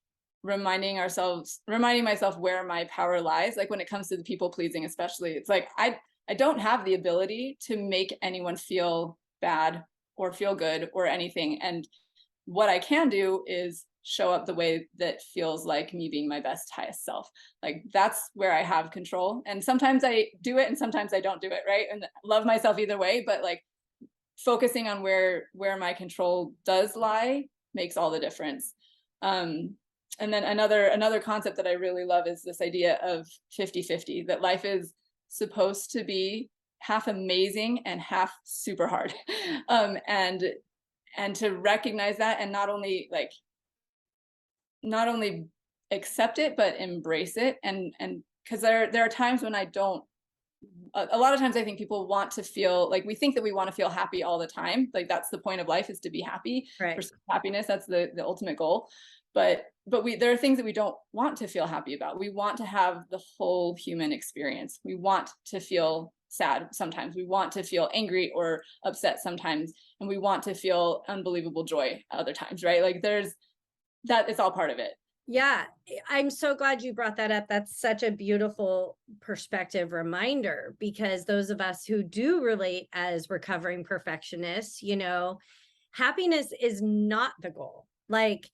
[SPEAKER 3] reminding myself where my power lies. Like when it comes to the people pleasing, especially, it's like I don't have the ability to make anyone feel bad or feel good or anything. And what I can do is show up the way that feels like me being my best, highest self. Like that's where I have control. And sometimes I do it and sometimes I don't do it, right? And love myself either way, but like focusing on where my control does lie makes all the difference. And then another concept that I really love is this idea of 50-50, that life is supposed to be half amazing and half super hard. And to recognize that, and not only accept it, but embrace it. And because there are times when I don't a lot of times I think people want to feel like, we think that we want to feel happy all the time. Like that's the point of life, is to be happy,
[SPEAKER 2] Right.
[SPEAKER 3] pursue happiness. That's the ultimate goal. But there are things that we don't want to feel happy about. We want to have the whole human experience. We want to feel sad sometimes. We want to feel angry or upset sometimes. And we want to feel unbelievable joy other times, right? Like it's all part of it.
[SPEAKER 2] Yeah, I'm so glad you brought that up. That's such a beautiful perspective reminder, because those of us who do relate as recovering perfectionists, happiness is not the goal. Like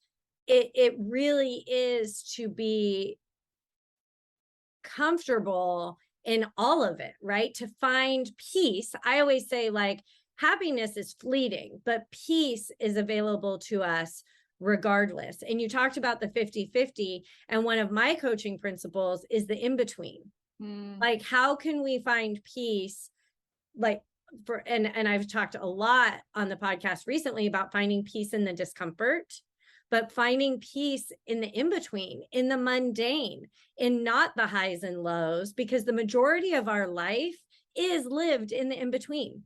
[SPEAKER 2] it really is to be comfortable in all of it, right? To find peace. I always say, like, happiness is fleeting, but peace is available to us regardless. And you talked about the 50-50, and one of my coaching principles is the in between. Like, how can we find peace? Like, and I've talked a lot on the podcast recently about finding peace in the discomfort, but finding peace in the in between, in the mundane, in not the highs and lows, because the majority of our life is lived in the in between.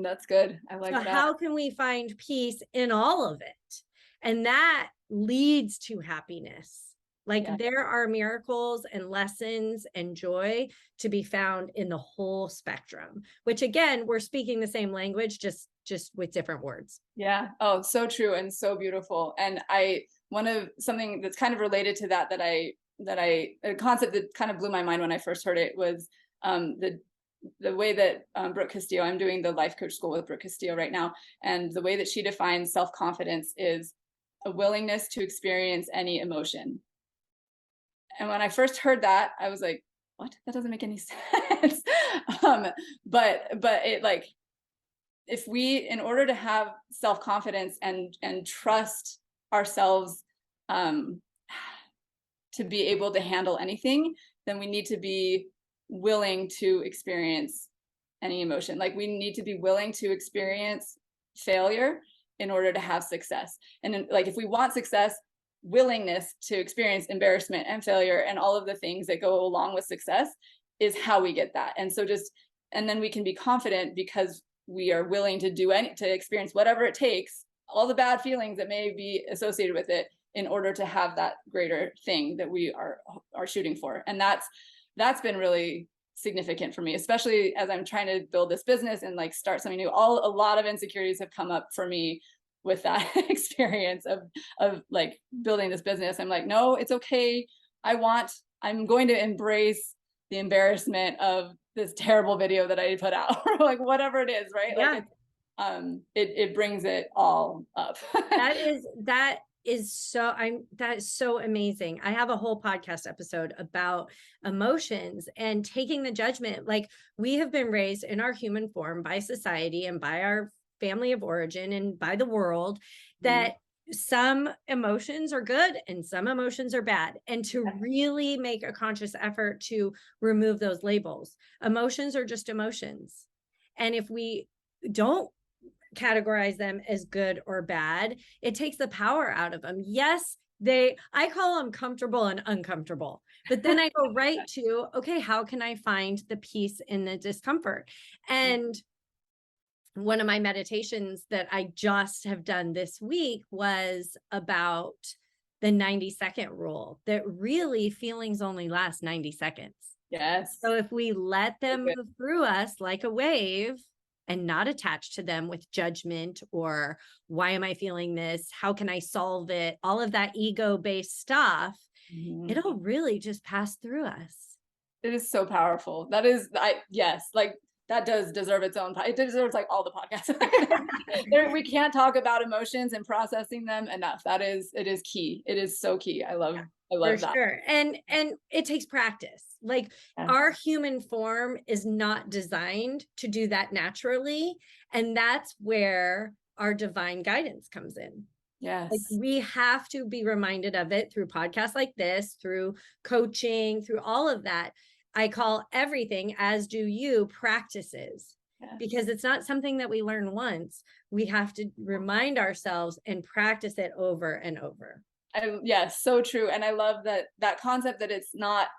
[SPEAKER 3] That's good. I like
[SPEAKER 2] So
[SPEAKER 3] that.
[SPEAKER 2] how can we find peace in all of it? And that leads to happiness. Like,
[SPEAKER 3] Yeah.
[SPEAKER 2] there are miracles and lessons and joy to be found in the whole spectrum, which, again, we're speaking the same language, just with different words.
[SPEAKER 3] Yeah. Oh, so true and so beautiful. And something that's kind of related to that a concept that kind of blew my mind when I first heard it was the way that Brooke Castillo, I'm doing the life coach school with Brooke Castillo right now, and the way that she defines self-confidence is a willingness to experience any emotion. And when I first heard that, I was like, what? That doesn't make any sense. But it, like, if we, in order to have self-confidence and trust ourselves to be able to handle anything, then we need to be willing to experience any emotion. Like, we need to be willing to experience failure in order to have success. And like, if we want success, willingness to experience embarrassment and failure and all of the things that go along with success is how we get that. And so and then we can be confident because we are willing to to experience whatever it takes, all the bad feelings that may be associated with it, in order to have that greater thing that we are shooting for. And that's been really significant for me, especially as I'm trying to build this business and like start something new. A lot of insecurities have come up for me with that experience of like building this business. I'm like, no, it's okay. I'm going to embrace the embarrassment of this terrible video that I put out, or like whatever it is, right?
[SPEAKER 2] Yeah.
[SPEAKER 3] Like it brings it all up.
[SPEAKER 2] that is so amazing. I have a whole podcast episode about emotions and taking the judgment. Like, we have been raised in our human form by society and by our family of origin and by the world that some emotions are good and some emotions are bad, and to really make a conscious effort to remove those labels. Emotions are just emotions, and if we don't categorize them as good or bad, it takes the power out of them. Yes, I call them comfortable and uncomfortable, but then I go right to, okay, how can I find the peace in the discomfort? And one of my meditations that I just have done this week was about the 90-second rule, that really feelings only last 90 seconds.
[SPEAKER 3] Yes.
[SPEAKER 2] So if we let them move through us like a wave and not attach to them with judgment or why am I feeling this? How can I solve it? All of that ego-based stuff, it'll really just pass through us.
[SPEAKER 3] It is so powerful. Yes, like that does deserve its own. It deserves like all the podcasts. We can't talk about emotions and processing them enough. It is key. It is so key. I love
[SPEAKER 2] For
[SPEAKER 3] that.
[SPEAKER 2] sure. And it takes practice. Like, our human form is not designed to do that naturally. And that's where our divine guidance comes in.
[SPEAKER 3] Yes.
[SPEAKER 2] Like, we have to be reminded of it through podcasts like this, through coaching, through all of that. I call everything, as do you, practices, because it's not something that we learn once. We have to remind ourselves and practice it over and over.
[SPEAKER 3] Yes, so true. And I love that concept that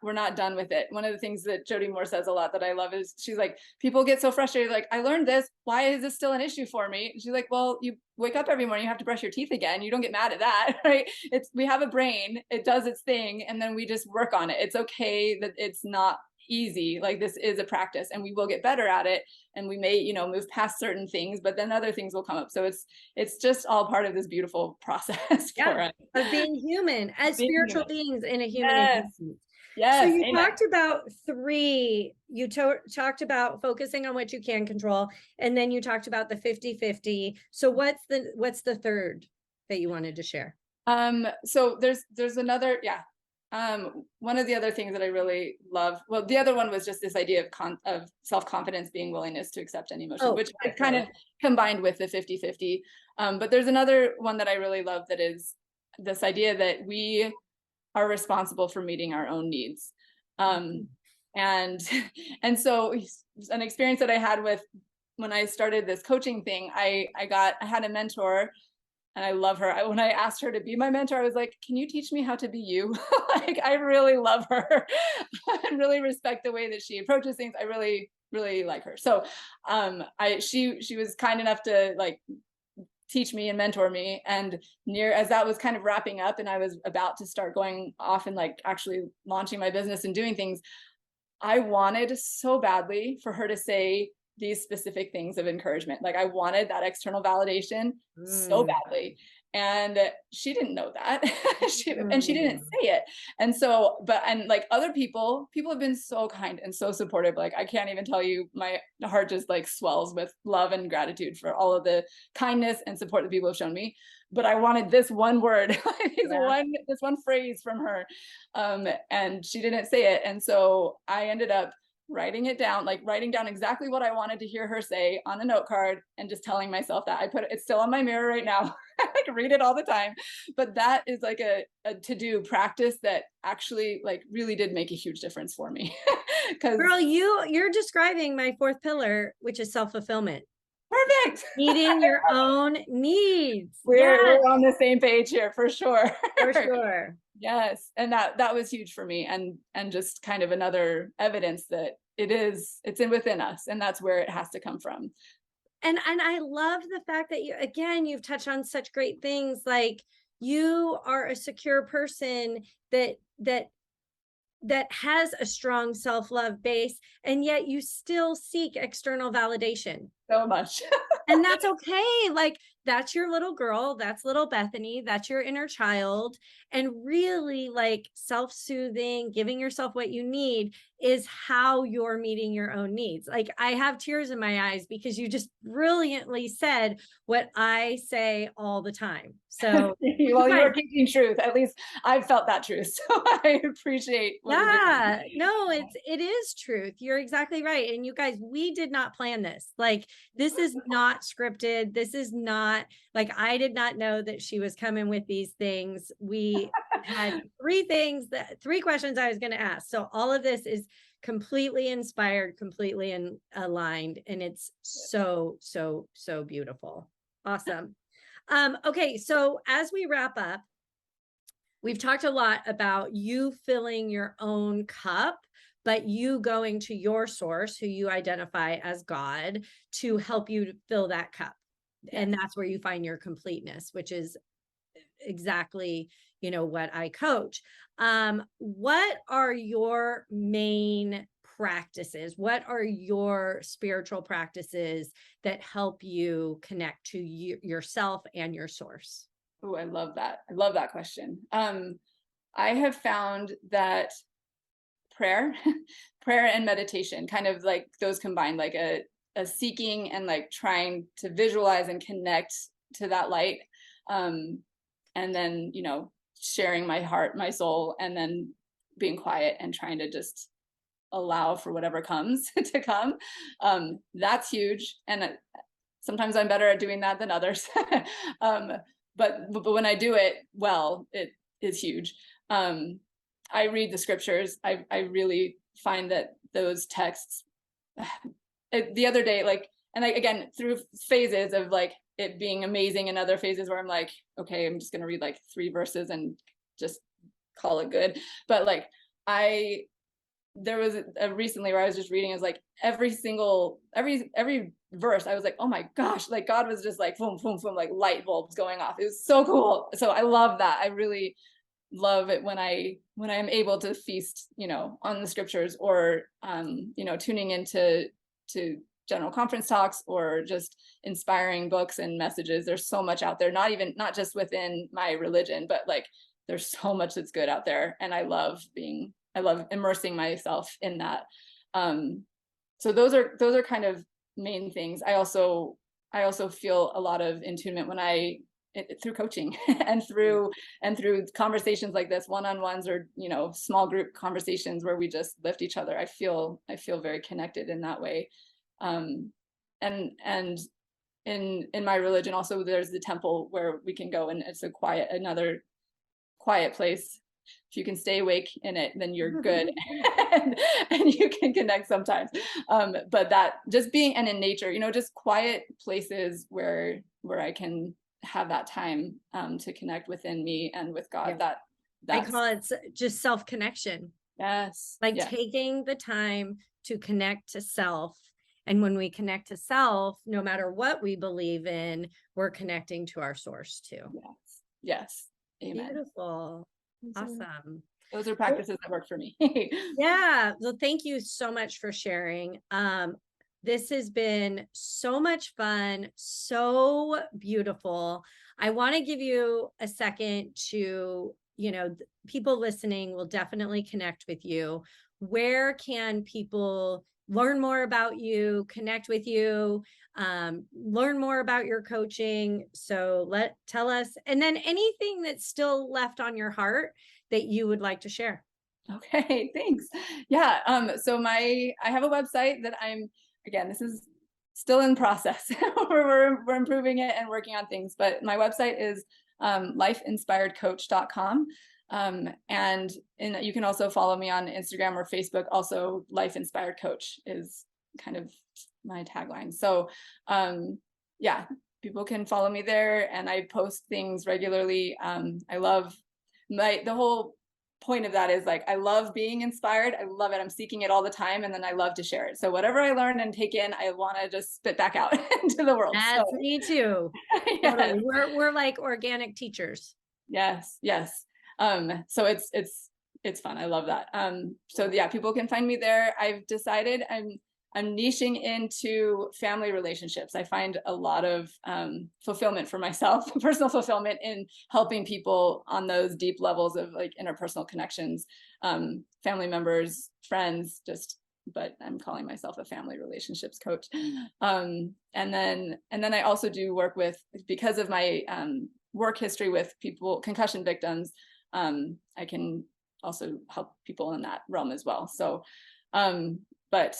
[SPEAKER 3] we're not done with it. One of the things that Jody Moore says a lot that I love is she's like, people get so frustrated, like, I learned this. Why is this still an issue for me? She's like, well, you wake up every morning, you have to brush your teeth again. You don't get mad at that, right? We have a brain, it does its thing, and then we just work on it. It's okay that it's not easy. Like, this is a practice, and we will get better at it, and we may, move past certain things, but then other things will come up. So it's just all part of this beautiful process for us.
[SPEAKER 2] Of being human as
[SPEAKER 3] Being
[SPEAKER 2] spiritual
[SPEAKER 3] human.
[SPEAKER 2] beings in a human
[SPEAKER 3] Yes.
[SPEAKER 2] existence. So
[SPEAKER 3] Yes.
[SPEAKER 2] you
[SPEAKER 3] Amen.
[SPEAKER 2] talked about three, you talked about focusing on what you can control, and then you talked about the 50-50. So what's the third that you wanted to share?
[SPEAKER 3] So there's another, one of the other things that I really love, well, the other one was just this idea of self-confidence being willingness to accept any emotion, which I kind of combined with the 50-50. But there's another one that I really love, that is this idea that we are responsible for meeting our own needs. And and so an experience that I had with when I started this coaching thing, I had a mentor, and I love her. When I asked her to be my mentor, I was like, can you teach me how to be you? Like, I really love her and really respect the way that she approaches things. I really, really like her. So she was kind enough to like teach me and mentor me. And as that was kind of wrapping up and I was about to start going off and like actually launching my business and doing things, I wanted so badly for her to say these specific things of encouragement. Like, I wanted that external validation so badly. And she didn't know that. And she didn't say it. And so, and like other people have been so kind and so supportive. Like, I can't even tell you, my heart just like swells with love and gratitude for all of the kindness and support that people have shown me. But I wanted this one word, this one phrase from her. And she didn't say it. And so I ended up writing down exactly what I wanted to hear her say on a note card, and just telling myself that. It's still on my mirror right now. I like read it all the time. But that is like a to-do practice that actually like really did make a huge difference for me.
[SPEAKER 2] Girl, you're describing my fourth pillar, which is self-fulfillment.
[SPEAKER 3] Perfect.
[SPEAKER 2] Meeting your own needs.
[SPEAKER 3] We're on the same page here for sure.
[SPEAKER 2] For sure.
[SPEAKER 3] Yes. And that was huge for me, and just kind of another evidence that it's within us, and that's where it has to come from.
[SPEAKER 2] And I love the fact that you've touched on such great things. Like, you are a secure person that has a strong self-love base, and yet you still seek external validation
[SPEAKER 3] so much.
[SPEAKER 2] And that's okay. Like, that's your little girl, that's little Bethany, that's your inner child. And really, like, self-soothing, giving yourself what you need is how you're meeting your own needs. Like, I have tears in my eyes because you just brilliantly said what I say all the time. So
[SPEAKER 3] well, you are teaching truth. At least I've felt that truth. So I appreciate what you're doing.
[SPEAKER 2] No, it is truth. You're exactly right. And you guys, we did not plan this. Like, this is not scripted. This is not like, I did not know that she was coming with these things. We had three questions I was going to ask. So all of this is completely inspired, completely aligned. And it's so, so, so beautiful. Awesome. Okay. So as we wrap up, we've talked a lot about you filling your own cup, but you going to your source, who you identify as God, to help you to fill that cup. Yes. And that's where you find your completeness, which is exactly, what I coach. What are your main practices? What are your spiritual practices that help you connect to yourself and your source?
[SPEAKER 3] Oh, I love that. I love that question. I have found that prayer and meditation, kind of like those combined, like a seeking and like trying to visualize and connect to that light. And then, sharing my heart, my soul, and then being quiet and trying to just allow for whatever comes to come. That's huge. And sometimes I'm better at doing that than others. But when I do it well, it is huge. I read the scriptures. I really find that those texts, the other day, like, and again, through phases of like it being amazing, and other phases where I'm like, okay, I'm just going to read like 3 verses and just call it good. But like, there was recently where I was just reading, it was like every verse, I was like, oh my gosh, like God was just like, boom, boom, boom, like light bulbs going off. It was so cool. So I love that. I really love it when I am able to feast, on the scriptures, or, tuning into general conference talks, or just inspiring books and messages. There's so much out there, not just within my religion, but like there's so much that's good out there. And I love immersing myself in that. So those are kind of main things. I also feel a lot of attunement through coaching and through conversations like this, one-on-ones, or small group conversations where we just lift each other. I feel very connected in that way. And in my religion also, there's the temple where we can go, and it's another quiet place. If you can stay awake in it, then you're good. and you can connect sometimes. But that just being, and in nature, just quiet places where I can have that time to connect within me and with God.
[SPEAKER 2] Yeah. I
[SPEAKER 3] That's
[SPEAKER 2] call it just self-connection.
[SPEAKER 3] Yes.
[SPEAKER 2] Like
[SPEAKER 3] Yeah.
[SPEAKER 2] taking the time to connect to self. And when we connect to self, no matter what we believe in, we're connecting to our source too.
[SPEAKER 3] Yes. Yes. Amen.
[SPEAKER 2] Beautiful. Awesome.
[SPEAKER 3] Those are practices that work for me.
[SPEAKER 2] Yeah. Well, thank you so much for sharing. This has been so much fun, so beautiful. I want to give you a second to, people listening will definitely connect with you. Where can people learn more about you, connect with you, learn more about your coaching? So tell us, and then anything that's still left on your heart that you would like to share.
[SPEAKER 3] Okay, thanks. Yeah. So I have a website that again, this is still in process. we're improving it and working on things, but my website is lifeinspiredcoach.com. And you can also follow me on Instagram or Facebook. Also, Life Inspired Coach is kind of my tagline. So yeah, people can follow me there, and I post things regularly. I love the whole point of that is like, I love being inspired. I love it. I'm seeking it all the time. And then I love to share it. So whatever I learn and take in, I want to just spit back out into the world.
[SPEAKER 2] That's me too.
[SPEAKER 3] Yes.
[SPEAKER 2] Totally. We're like organic teachers.
[SPEAKER 3] Yes. Yes. So it's fun. I love that. So yeah, people can find me there. I've decided I'm niching into family relationships. I find a lot of fulfillment for myself, personal fulfillment, in helping people on those deep levels of like interpersonal connections, family members, friends, but I'm calling myself a family relationships coach. And then I also do work because of my work history with concussion victims, I can also help people in that realm as well. So, but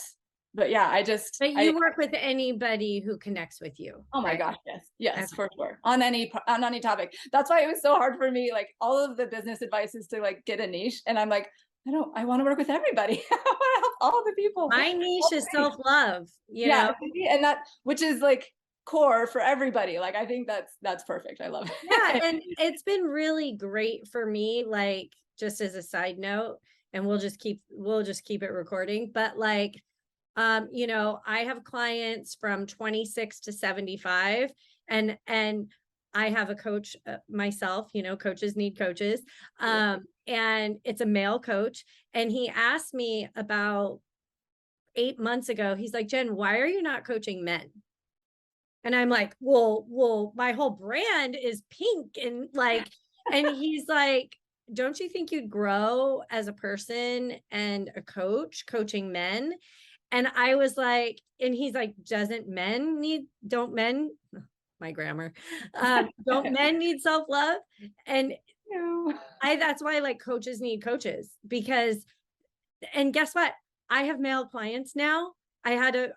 [SPEAKER 3] yeah,
[SPEAKER 2] But you work with anybody who connects with you.
[SPEAKER 3] Oh my
[SPEAKER 2] right?
[SPEAKER 3] gosh, yes,
[SPEAKER 2] Okay.
[SPEAKER 3] for sure. On any topic. That's why it was so hard for me. Like all of the business advice is to like get a niche, and I'm like, I want to work with everybody. I want to help all the people.
[SPEAKER 2] My niche is self-love.
[SPEAKER 3] Yeah, and which is like core for everybody. Like I think that's perfect. I love it.
[SPEAKER 2] Yeah, and it's been really great for me. Like just as a side note, and we'll just keep it recording. But like, I have clients from 26 to 75, and I have a coach myself. Coaches need coaches, and it's a male coach. And he asked me about 8 months ago. He's like, Jen, why are you not coaching men? And I'm like, well, my whole brand is pink, and like, and he's like, don't you think you'd grow as a person and a coach coaching men? And I was like, and he's like, don't men, my grammar, don't men need self-love? And that's why like coaches need coaches, because, and guess what? I have male clients now. I had a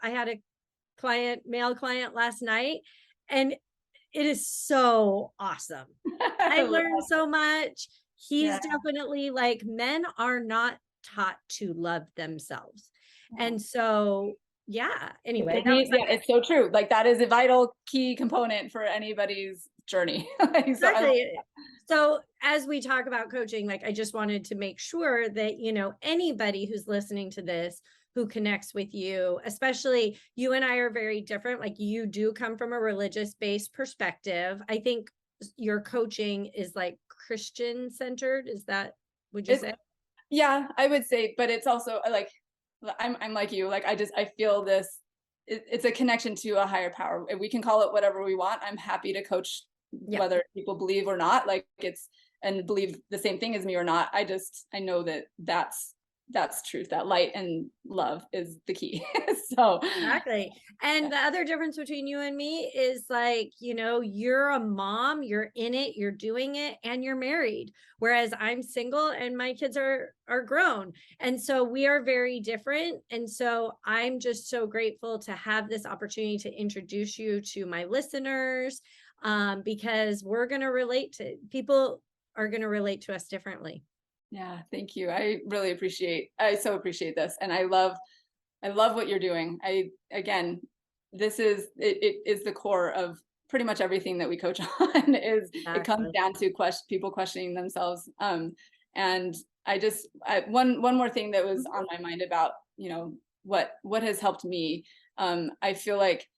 [SPEAKER 2] male client last night, and it is so awesome. I learned so much. He's definitely like, men are not taught to love themselves. And so yeah, anyway,
[SPEAKER 3] It
[SPEAKER 2] that was
[SPEAKER 3] needs- yeah, it's so true. Like that is a vital key component for anybody's journey. So
[SPEAKER 2] exactly. So as we talk about coaching, like I just wanted to make sure that, you know, anybody who's listening to this who connects with you, especially you and I are very different. Like you do come from a religious based perspective. I think your coaching is like Christian centered. Is that, would you
[SPEAKER 3] it's,
[SPEAKER 2] say?
[SPEAKER 3] yeah, I would say, but it's also like, I'm like you, like I feel this, it's a connection to a higher power. We can call it whatever we want. I'm happy to coach
[SPEAKER 2] Yeah.
[SPEAKER 3] whether people believe or not, like it's, and believe the same thing as me or not. I know that that's truth, that light and love is the key. So
[SPEAKER 2] Exactly. And the other difference between you and me is like, you know, you're a mom, you're in it, you're doing it, and you're married. Whereas I'm single and my kids are grown. And so we are very different. And so I'm just so grateful to have this opportunity to introduce you to my listeners, because we're gonna relate to people are gonna relate to us differently.
[SPEAKER 3] yeah, thank you. I so appreciate this. And I love what you're doing. Again, it is the core of pretty much everything that we coach on is it comes
[SPEAKER 2] Exactly.
[SPEAKER 3] down to people questioning themselves. And one more thing that was on my mind about, you know, what has helped me. I feel like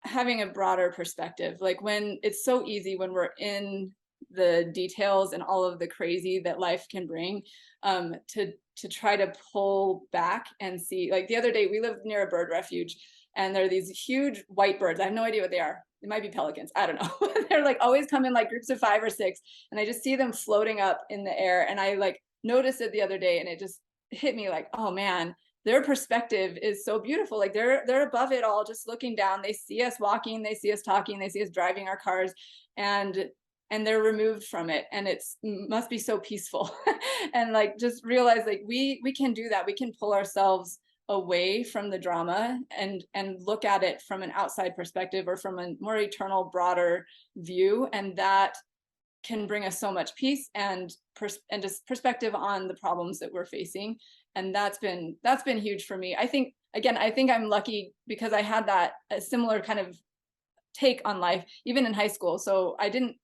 [SPEAKER 3] having a broader perspective, like when it's so easy when we're in the details and all of the crazy that life can bring, to try to pull back and see. Like the other day we lived near a bird refuge and there are these huge white birds. I have no idea what they are. It might be pelicans, I don't know. They're like always come in like groups of 5 or 6 and I just see them floating up in the air, and I like noticed it the other day and it just hit me like, oh man, their perspective is so beautiful. Like they're above it all, just looking down. They see us walking, they see us talking, they see us driving our cars, and they're removed from it, and it's must be so peaceful. And like just realize like we can do that. We can pull ourselves away from the drama and look at it from an outside perspective or from a more eternal, broader view, and that can bring us so much peace and just perspective on the problems that we're facing. And that's been huge for me. I think I'm lucky because I had that a similar kind of take on life even in high school. So I didn't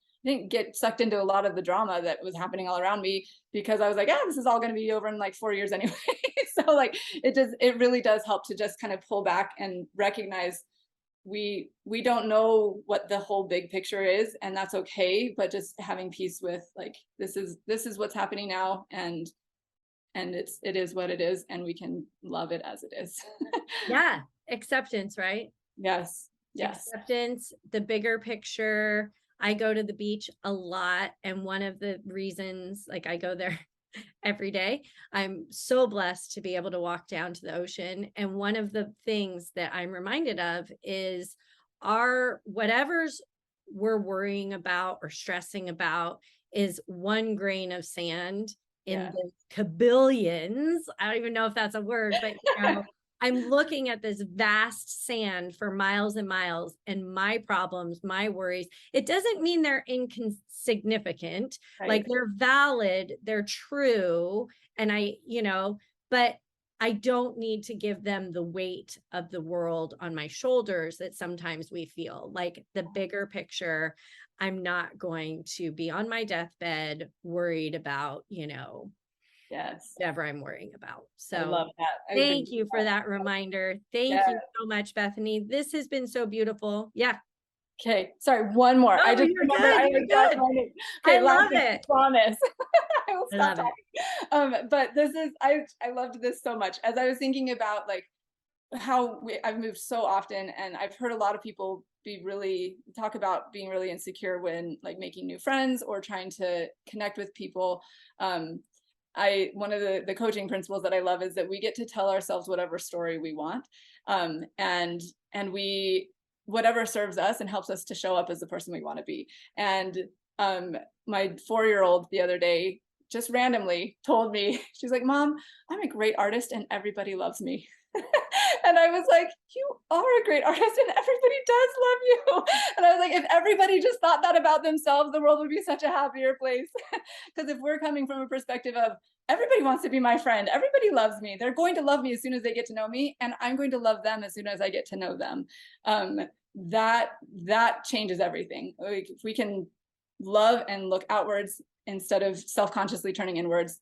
[SPEAKER 3] get sucked into a lot of the drama that was happening all around me because I was like, yeah, this is all going to be over in like 4 years anyway. So like it really does help to just kind of pull back and recognize we don't know what the whole big picture is, and that's okay, but just having peace with like this is what's happening now, and it is what it is, and we can love it as it is.
[SPEAKER 2] Yeah. Acceptance, right?
[SPEAKER 3] Yes, yes,
[SPEAKER 2] Acceptance, the bigger picture. I go to the beach a lot. And one of the reasons, like I go there every day, I'm so blessed to be able to walk down to the ocean. And one of the things that I'm reminded of is our whatever's we're worrying about or stressing about is one grain of sand in
[SPEAKER 3] yeah,
[SPEAKER 2] the kabillions. I don't even know if that's a word, but you know, I'm looking at this vast sand for miles and miles, and my problems, my worries, it doesn't mean they're insignificant.
[SPEAKER 3] right.
[SPEAKER 2] Like they're valid, they're true. And you know, but I don't need to give them the weight of the world on my shoulders that sometimes we feel. Like the bigger picture, I'm not going to be on my deathbed worried about, you know,
[SPEAKER 3] Yes,
[SPEAKER 2] whatever I'm worrying about.
[SPEAKER 3] I
[SPEAKER 2] So
[SPEAKER 3] love that. I agree
[SPEAKER 2] thank
[SPEAKER 3] with
[SPEAKER 2] you for that reminder. Thank
[SPEAKER 3] yeah.
[SPEAKER 2] you so much, Bethany. This has been so beautiful. Yeah.
[SPEAKER 3] Okay, sorry, one more. I
[SPEAKER 2] Oh,
[SPEAKER 3] just
[SPEAKER 2] you're
[SPEAKER 3] remembered
[SPEAKER 2] good.
[SPEAKER 3] I
[SPEAKER 2] You're
[SPEAKER 3] was just
[SPEAKER 2] good.
[SPEAKER 3] running.
[SPEAKER 2] I
[SPEAKER 3] Okay, last
[SPEAKER 2] love
[SPEAKER 3] one,
[SPEAKER 2] it.
[SPEAKER 3] I promise. I will
[SPEAKER 2] I
[SPEAKER 3] stop
[SPEAKER 2] love it.
[SPEAKER 3] talking. But this is I loved this so much. As I was thinking about like how I've moved so often, and I've heard a lot of people talk about being really insecure when like making new friends or trying to connect with people. One of the coaching principles that I love is that we get to tell ourselves whatever story we want, and we whatever serves us and helps us to show up as the person we want to be. And my 4-year-old the other day just randomly told me, she's like, Mom, I'm a great artist and everybody loves me. And I was like, you are a great artist and everybody does love you. And I was like, if everybody just thought that about themselves, the world would be such a happier place. Because if we're coming from a perspective of everybody wants to be my friend, everybody loves me, they're going to love me as soon as they get to know me, and I'm going to love them as soon as I get to know them. That changes everything. Like, if we can love and look outwards instead of self-consciously turning inwards,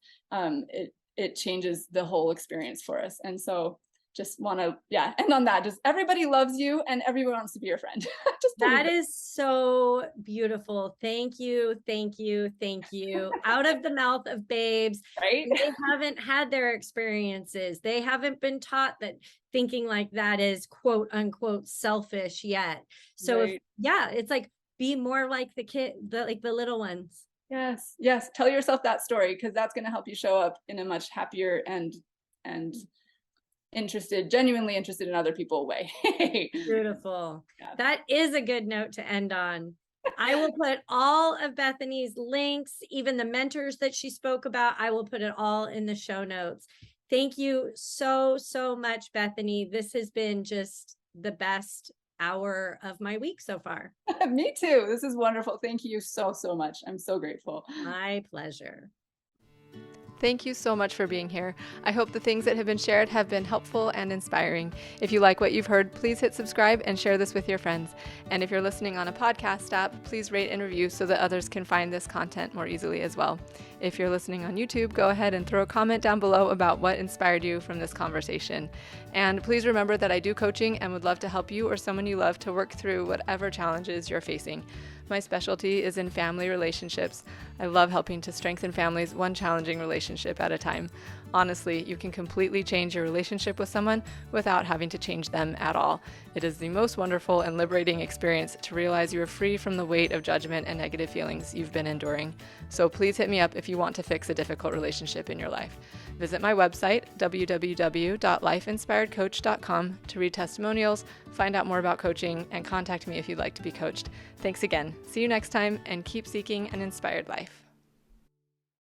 [SPEAKER 3] it changes the whole experience for us. And so just want to, end on that. Just everybody loves you and everyone wants to be your friend. Just
[SPEAKER 2] that is so beautiful. Thank you, thank you, thank you. Out of the mouth of babes,
[SPEAKER 3] right?
[SPEAKER 2] They haven't had their experiences. They haven't been taught that thinking like that is quote unquote selfish yet. So
[SPEAKER 3] right.
[SPEAKER 2] it's like, be more like the little ones.
[SPEAKER 3] Yes. Tell yourself that story, because that's going to help you show up in a much happier and genuinely interested in other people way.
[SPEAKER 2] Beautiful.
[SPEAKER 3] Yeah.
[SPEAKER 2] That is a good note to end on. I will put all of Bethany's links, even the mentors that she spoke about, I will put it all in the show notes. Thank you so, so much, Bethany. This has been just the best hour of my week so far.
[SPEAKER 3] Me too. This is wonderful. Thank you so, so much. I'm so grateful.
[SPEAKER 2] My pleasure.
[SPEAKER 1] Thank you so much for being here. I hope the things that have been shared have been helpful and inspiring. If you like what you've heard, please hit subscribe and share this with your friends. And if you're listening on a podcast app, please rate and review so that others can find this content more easily as well. If you're listening on YouTube, go ahead and throw a comment down below about what inspired you from this conversation. And please remember that I do coaching and would love to help you or someone you love to work through whatever challenges you're facing. My specialty is in family relationships. I love helping to strengthen families one challenging relationship at a time. Honestly, you can completely change your relationship with someone without having to change them at all. It is the most wonderful and liberating experience to realize you are free from the weight of judgment and negative feelings you've been enduring. So please hit me up if you want to fix a difficult relationship in your life. Visit my website, www.lifeinspiredcoach.com, to read testimonials, find out more about coaching, and contact me if you'd like to be coached. Thanks again. See you next time, and keep seeking an inspired life.